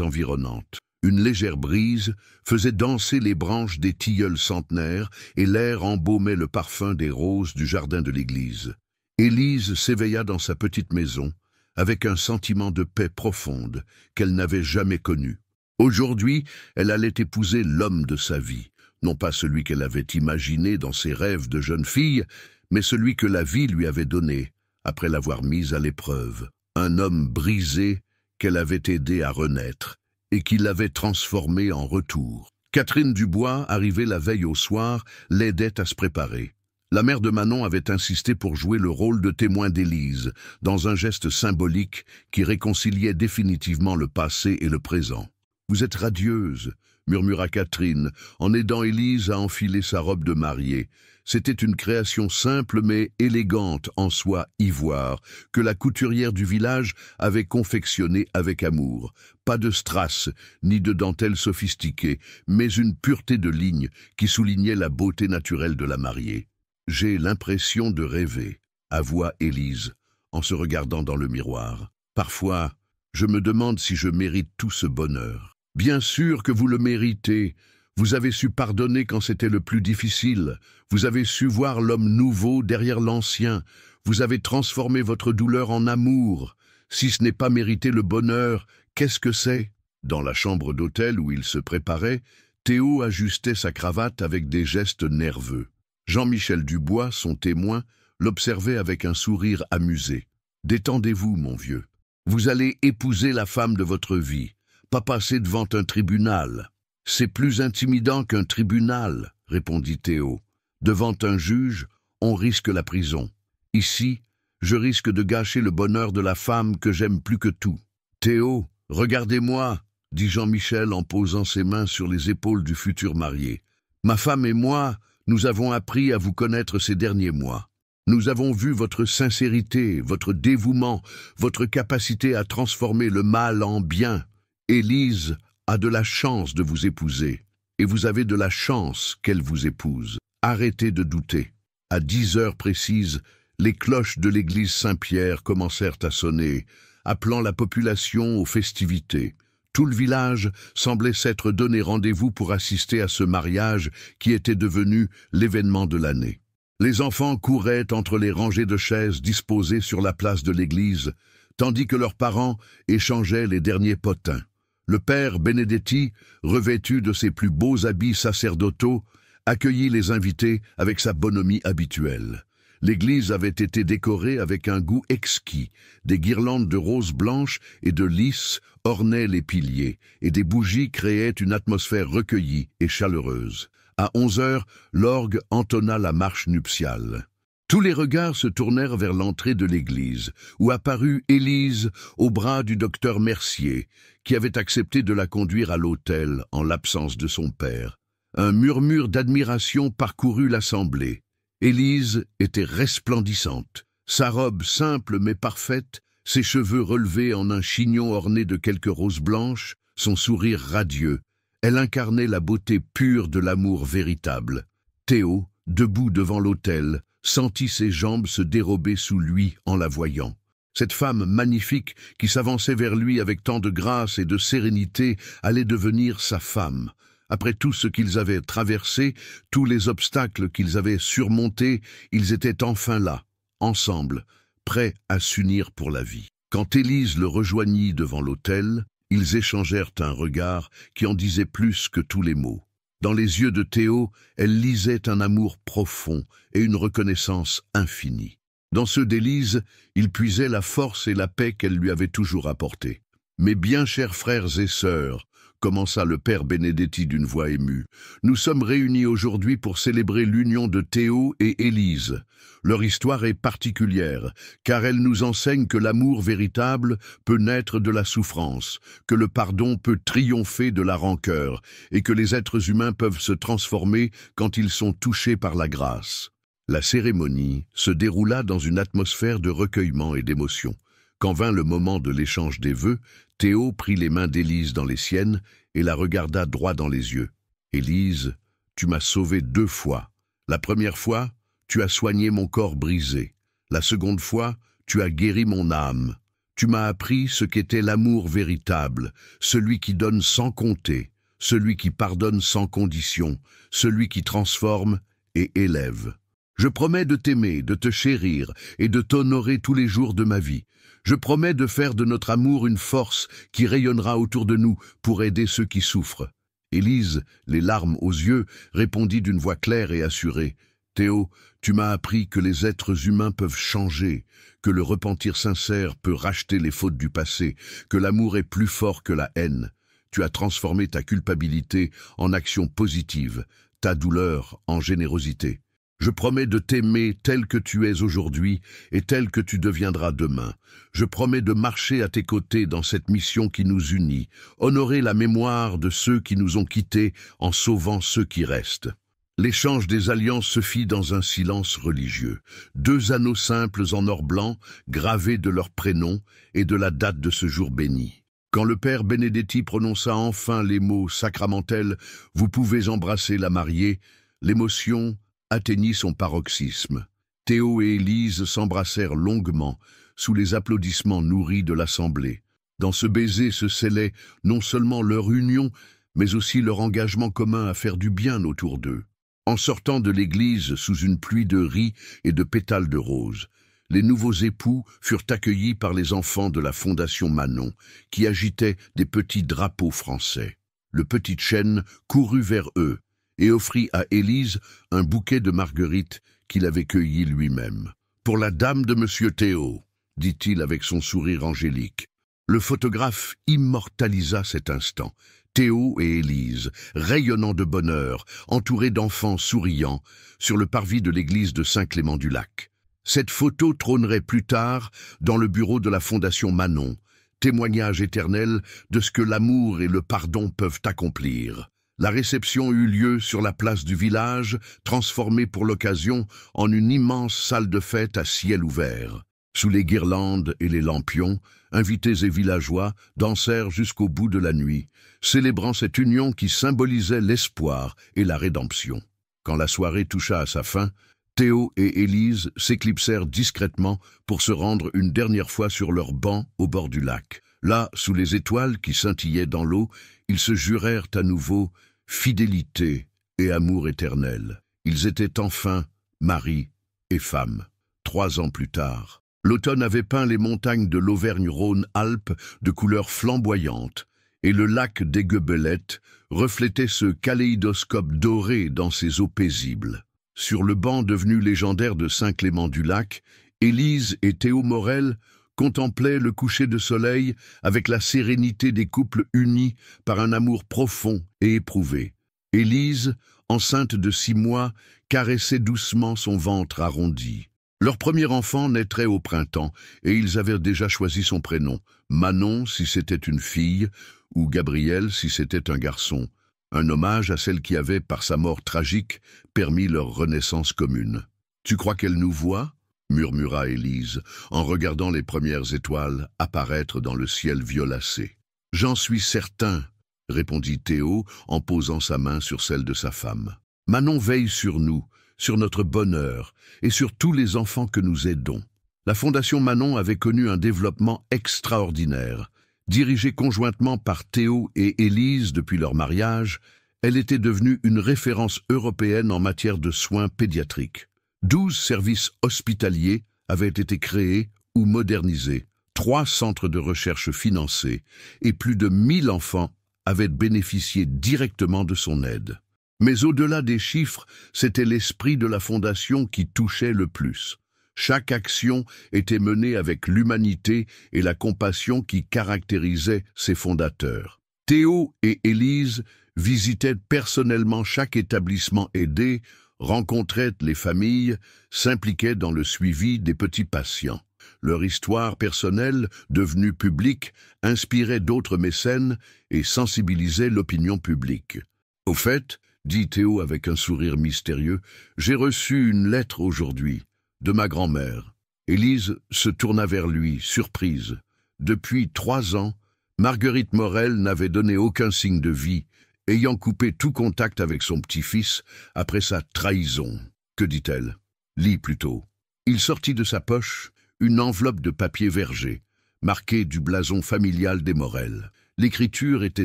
environnantes. Une légère brise faisait danser les branches des tilleuls centenaires et l'air embaumait le parfum des roses du jardin de l'église. Élise s'éveilla dans sa petite maison, avec un sentiment de paix profonde qu'elle n'avait jamais connu. Aujourd'hui, elle allait épouser l'homme de sa vie, non pas celui qu'elle avait imaginé dans ses rêves de jeune fille, mais celui que la vie lui avait donné, après l'avoir mise à l'épreuve. Un homme brisé qu'elle avait aidé à renaître, et qui l'avait transformé en retour. Catherine Dubois, arrivée la veille au soir, l'aidait à se préparer. La mère de Manon avait insisté pour jouer le rôle de témoin d'Élise, dans un geste symbolique qui réconciliait définitivement le passé et le présent. « Vous êtes radieuse », murmura Catherine, en aidant Élise à enfiler sa robe de mariée. C'était une création simple mais élégante en soie ivoire, que la couturière du village avait confectionnée avec amour. Pas de strass, ni de dentelle sophistiquée, mais une pureté de ligne qui soulignait la beauté naturelle de la mariée. « J'ai l'impression de rêver », avoua Élise, en se regardant dans le miroir. « Parfois, je me demande si je mérite tout ce bonheur. » « Bien sûr que vous le méritez. Vous avez su pardonner quand c'était le plus difficile. Vous avez su voir l'homme nouveau derrière l'ancien. Vous avez transformé votre douleur en amour. Si ce n'est pas mériter le bonheur, qu'est-ce que c'est ?» Dans la chambre d'hôtel où il se préparait, Théo ajustait sa cravate avec des gestes nerveux. Jean-Michel Dubois, son témoin, l'observait avec un sourire amusé. « Détendez-vous, mon vieux. Vous allez épouser la femme de votre vie. Pas passer devant un tribunal. »« C'est plus intimidant qu'un tribunal, » répondit Théo. « Devant un juge, on risque la prison. Ici, je risque de gâcher le bonheur de la femme que j'aime plus que tout. »« Théo, regardez-moi, » dit Jean-Michel en posant ses mains sur les épaules du futur marié. « Ma femme et moi, nous avons appris à vous connaître ces derniers mois. Nous avons vu votre sincérité, votre dévouement, votre capacité à transformer le mal en bien. Élise a de la chance de vous épouser, et vous avez de la chance qu'elle vous épouse. Arrêtez de douter. » À 10 heures précises, les cloches de l'église Saint-Pierre commencèrent à sonner, appelant la population aux festivités. Tout le village semblait s'être donné rendez-vous pour assister à ce mariage qui était devenu l'événement de l'année. Les enfants couraient entre les rangées de chaises disposées sur la place de l'église, tandis que leurs parents échangeaient les derniers potins. Le père Benedetti, revêtu de ses plus beaux habits sacerdotaux, accueillit les invités avec sa bonhomie habituelle. L'église avait été décorée avec un goût exquis. Des guirlandes de roses blanches et de lys ornaient les piliers, et des bougies créaient une atmosphère recueillie et chaleureuse. À 11 heures, l'orgue entonna la marche nuptiale. Tous les regards se tournèrent vers l'entrée de l'église, où apparut Élise au bras du docteur Mercier, qui avait accepté de la conduire à l'autel en l'absence de son père. Un murmure d'admiration parcourut l'assemblée. Élise était resplendissante. Sa robe simple mais parfaite, ses cheveux relevés en un chignon orné de quelques roses blanches, son sourire radieux. Elle incarnait la beauté pure de l'amour véritable. Théo, debout devant l'autel, sentit ses jambes se dérober sous lui en la voyant. Cette femme magnifique qui s'avançait vers lui avec tant de grâce et de sérénité allait devenir sa femme. Après tout ce qu'ils avaient traversé, tous les obstacles qu'ils avaient surmontés, ils étaient enfin là, ensemble, prêts à s'unir pour la vie. Quand Élise le rejoignit devant l'autel, ils échangèrent un regard qui en disait plus que tous les mots. Dans les yeux de Théo, elle lisait un amour profond et une reconnaissance infinie. Dans ceux d'Élise, il puisait la force et la paix qu'elle lui avait toujours apportées. « Mes bien chers frères et sœurs, » commença le père Benedetti d'une voix émue, « nous sommes réunis aujourd'hui pour célébrer l'union de Théo et Élise. Leur histoire est particulière, car elle nous enseigne que l'amour véritable peut naître de la souffrance, que le pardon peut triompher de la rancœur, et que les êtres humains peuvent se transformer quand ils sont touchés par la grâce. » La cérémonie se déroula dans une atmosphère de recueillement et d'émotion. Quand vint le moment de l'échange des vœux, Théo prit les mains d'Élise dans les siennes et la regarda droit dans les yeux. « Élise, tu m'as sauvée 2 fois. La première fois, tu as soigné mon corps brisé. La seconde fois, tu as guéri mon âme. Tu m'as appris ce qu'était l'amour véritable, celui qui donne sans compter, celui qui pardonne sans condition, celui qui transforme et élève. Je promets de t'aimer, de te chérir et de t'honorer tous les jours de ma vie. Je promets de faire de notre amour une force qui rayonnera autour de nous pour aider ceux qui souffrent. » Élise, les larmes aux yeux, répondit d'une voix claire et assurée. « Théo, tu m'as appris que les êtres humains peuvent changer, que le repentir sincère peut racheter les fautes du passé, que l'amour est plus fort que la haine. Tu as transformé ta culpabilité en action positive, ta douleur en générosité. Je promets de t'aimer tel que tu es aujourd'hui et tel que tu deviendras demain. Je promets de marcher à tes côtés dans cette mission qui nous unit, honorer la mémoire de ceux qui nous ont quittés en sauvant ceux qui restent. » L'échange des alliances se fit dans un silence religieux. 2 anneaux simples en or blanc, gravés de leur prénom et de la date de ce jour béni. Quand le père Benedetti prononça enfin les mots sacramentels « Vous pouvez embrasser la mariée », l'émotion atteignit son paroxysme. Théo et Élise s'embrassèrent longuement, sous les applaudissements nourris de l'assemblée. Dans ce baiser se scellait non seulement leur union, mais aussi leur engagement commun à faire du bien autour d'eux. En sortant de l'église sous une pluie de riz et de pétales de roses, les nouveaux époux furent accueillis par les enfants de la Fondation Manon, qui agitaient des petits drapeaux français. Le petit Chêne courut vers eux et offrit à Élise un bouquet de marguerites qu'il avait cueilli lui-même. « Pour la dame de Monsieur Théo », dit-il avec son sourire angélique. Le photographe immortalisa cet instant. Théo et Élise, rayonnant de bonheur, entourés d'enfants souriants, sur le parvis de l'église de Saint-Clément-du-Lac. Cette photo trônerait plus tard dans le bureau de la Fondation Manon, témoignage éternel de ce que l'amour et le pardon peuvent accomplir. La réception eut lieu sur la place du village, transformée pour l'occasion en une immense salle de fête à ciel ouvert. Sous les guirlandes et les lampions, invités et villageois dansèrent jusqu'au bout de la nuit, célébrant cette union qui symbolisait l'espoir et la rédemption. Quand la soirée toucha à sa fin, Théo et Élise s'éclipsèrent discrètement pour se rendre une dernière fois sur leur banc au bord du lac. Là, sous les étoiles qui scintillaient dans l'eau, ils se jurèrent à nouveau fidélité et amour éternel. Ils étaient enfin mari et femme. 3 ans plus tard, l'automne avait peint les montagnes de l'Auvergne-Rhône-Alpes de couleurs flamboyantes, et le lac des Guebelettes reflétait ce kaléidoscope doré dans ses eaux paisibles. Sur le banc devenu légendaire de Saint-Clément-du-Lac, Élise et Théo Morel contemplaient le coucher de soleil avec la sérénité des couples unis par un amour profond et éprouvé. Élise, enceinte de 6 mois, caressait doucement son ventre arrondi. Leur premier enfant naîtrait au printemps, et ils avaient déjà choisi son prénom, Manon si c'était une fille, ou Gabriel si c'était un garçon, un hommage à celle qui avait, par sa mort tragique, permis leur renaissance commune. « Tu crois qu'elle nous voit ?» murmura Élise, en regardant les premières étoiles apparaître dans le ciel violacé. « J'en suis certain », répondit Théo en posant sa main sur celle de sa femme. « Manon veille sur nous, sur notre bonheur et sur tous les enfants que nous aidons. » La Fondation Manon avait connu un développement extraordinaire. Dirigée conjointement par Théo et Élise depuis leur mariage, elle était devenue une référence européenne en matière de soins pédiatriques. 12 services hospitaliers avaient été créés ou modernisés, 3 centres de recherche financés et plus de 1000 enfants avaient bénéficié directement de son aide. Mais au-delà des chiffres, c'était l'esprit de la Fondation qui touchait le plus. Chaque action était menée avec l'humanité et la compassion qui caractérisaient ses fondateurs. Théo et Élise visitaient personnellement chaque établissement aidé, rencontraient les familles, s'impliquaient dans le suivi des petits patients. Leur histoire personnelle, devenue publique, inspirait d'autres mécènes et sensibilisait l'opinion publique. « Au fait, » dit Théo avec un sourire mystérieux, « j'ai reçu une lettre aujourd'hui, de ma grand-mère. » Élise se tourna vers lui, surprise. Depuis 3 ans, Marguerite Morel n'avait donné aucun signe de vie, ayant coupé tout contact avec son petit-fils après sa trahison. Que dit-elle? Lis plutôt. Il sortit de sa poche une enveloppe de papier verger, marquée du blason familial des Morel. L'écriture était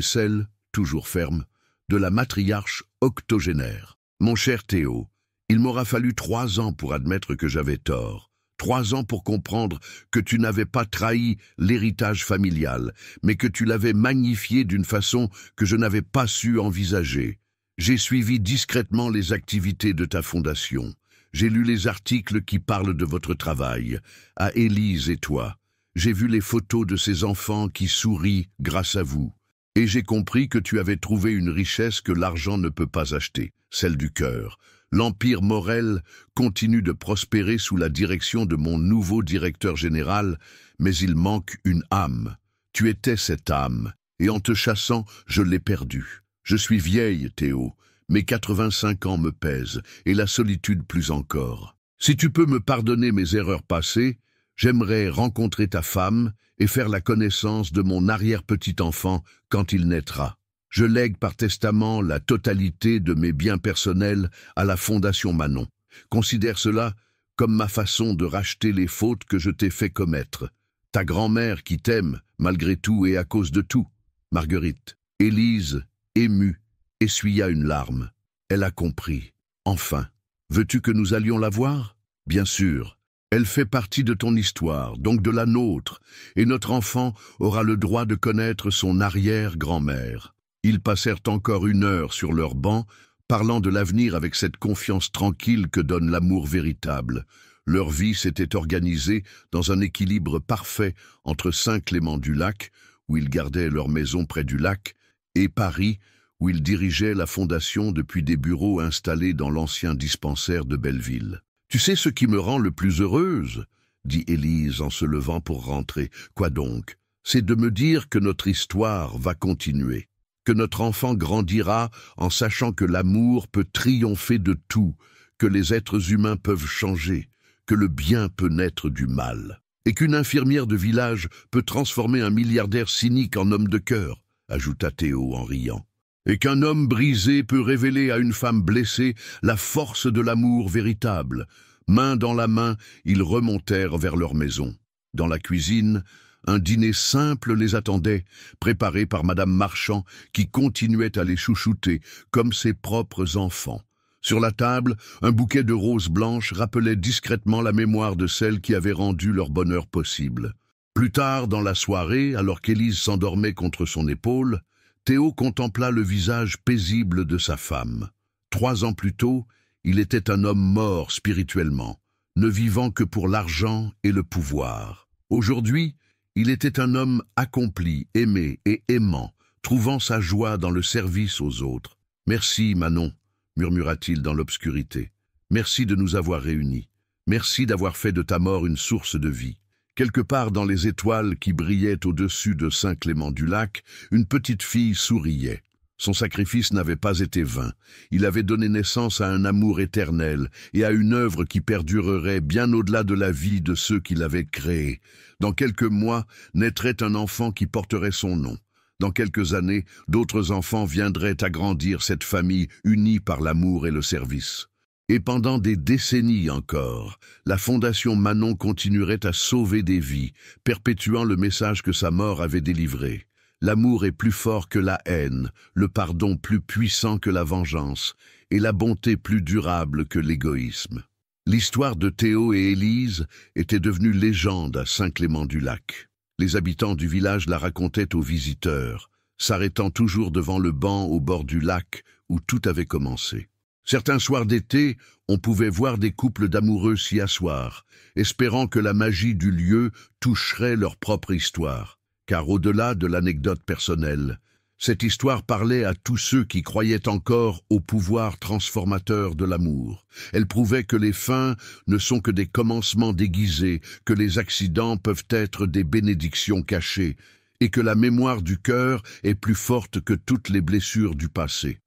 celle, toujours ferme, de la matriarche octogénaire. « Mon cher Théo, il m'aura fallu 3 ans pour admettre que j'avais tort. 3 ans pour comprendre que tu n'avais pas trahi l'héritage familial, mais que tu l'avais magnifié d'une façon que je n'avais pas su envisager. J'ai suivi discrètement les activités de ta fondation. J'ai lu les articles qui parlent de votre travail, à Élise et toi. J'ai vu les photos de ces enfants qui sourient grâce à vous. Et j'ai compris que tu avais trouvé une richesse que l'argent ne peut pas acheter, celle du cœur. L'Empire Morel continue de prospérer sous la direction de mon nouveau directeur général, mais il manque une âme. Tu étais cette âme, et en te chassant, je l'ai perdue. Je suis vieille, Théo, mes 85 ans me pèsent, et la solitude plus encore. Si tu peux me pardonner mes erreurs passées, j'aimerais rencontrer ta femme et faire la connaissance de mon arrière-petit-enfant quand il naîtra. Je lègue par testament la totalité de mes biens personnels à la Fondation Manon. Considère cela comme ma façon de racheter les fautes que je t'ai fait commettre. Ta grand-mère qui t'aime, malgré tout et à cause de tout. Marguerite. Élise, émue, essuya une larme. Elle a compris. Enfin. Veux-tu que nous allions la voir? Bien sûr. Elle fait partie de ton histoire, donc de la nôtre, et notre enfant aura le droit de connaître son arrière-grand-mère. Ils passèrent encore 1 heure sur leur banc, parlant de l'avenir avec cette confiance tranquille que donne l'amour véritable. Leur vie s'était organisée dans un équilibre parfait entre Saint-Clément-du-Lac, où ils gardaient leur maison près du lac, et Paris, où ils dirigeaient la fondation depuis des bureaux installés dans l'ancien dispensaire de Belleville. « Tu sais ce qui me rend le plus heureuse ?» dit Élise en se levant pour rentrer. « Quoi donc? C'est de me dire que notre histoire va continuer. Que notre enfant grandira en sachant que l'amour peut triompher de tout, que les êtres humains peuvent changer, que le bien peut naître du mal, et qu'une infirmière de village peut transformer un milliardaire cynique en homme de cœur, ajouta Théo en riant, et qu'un homme brisé peut révéler à une femme blessée la force de l'amour véritable. Main dans la main, ils remontèrent vers leur maison. Dans la cuisine, un dîner simple les attendait, préparé par Madame Marchand, qui continuait à les chouchouter, comme ses propres enfants. Sur la table, un bouquet de roses blanches rappelait discrètement la mémoire de celles qui avaient rendu leur bonheur possible. Plus tard, dans la soirée, alors qu'Élise s'endormait contre son épaule, Théo contempla le visage paisible de sa femme. 3 ans plus tôt, il était un homme mort spirituellement, ne vivant que pour l'argent et le pouvoir. Aujourd'hui, il était un homme accompli, aimé et aimant, trouvant sa joie dans le service aux autres. « Merci, Manon », murmura-t-il dans l'obscurité. « Merci de nous avoir réunis. Merci d'avoir fait de ta mort une source de vie. » Quelque part dans les étoiles qui brillaient au-dessus de Saint-Clément-du-Lac, une petite fille souriait. Son sacrifice n'avait pas été vain. Il avait donné naissance à un amour éternel et à une œuvre qui perdurerait bien au-delà de la vie de ceux qui l'avaient créée. Dans quelques mois, naîtrait un enfant qui porterait son nom. Dans quelques années, d'autres enfants viendraient agrandir cette famille unie par l'amour et le service. Et pendant des décennies encore, la Fondation Manon continuerait à sauver des vies, perpétuant le message que sa mort avait délivré. L'amour est plus fort que la haine, le pardon plus puissant que la vengeance, et la bonté plus durable que l'égoïsme. L'histoire de Théo et Élise était devenue légende à Saint-Clément-du-Lac. Les habitants du village la racontaient aux visiteurs, s'arrêtant toujours devant le banc au bord du lac où tout avait commencé. Certains soirs d'été, on pouvait voir des couples d'amoureux s'y asseoir, espérant que la magie du lieu toucherait leur propre histoire. Car au-delà de l'anecdote personnelle, cette histoire parlait à tous ceux qui croyaient encore au pouvoir transformateur de l'amour. Elle prouvait que les fins ne sont que des commencements déguisés, que les accidents peuvent être des bénédictions cachées, et que la mémoire du cœur est plus forte que toutes les blessures du passé.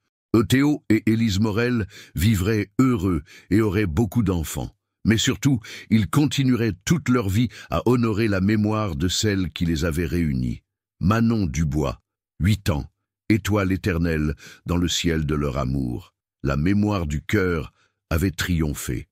Théo et Élise Morel vivraient heureux et auraient beaucoup d'enfants. Mais surtout, ils continueraient toute leur vie à honorer la mémoire de celle qui les avait réunis. Manon Dubois, 8 ans, étoile éternelle dans le ciel de leur amour. La mémoire du cœur avait triomphé.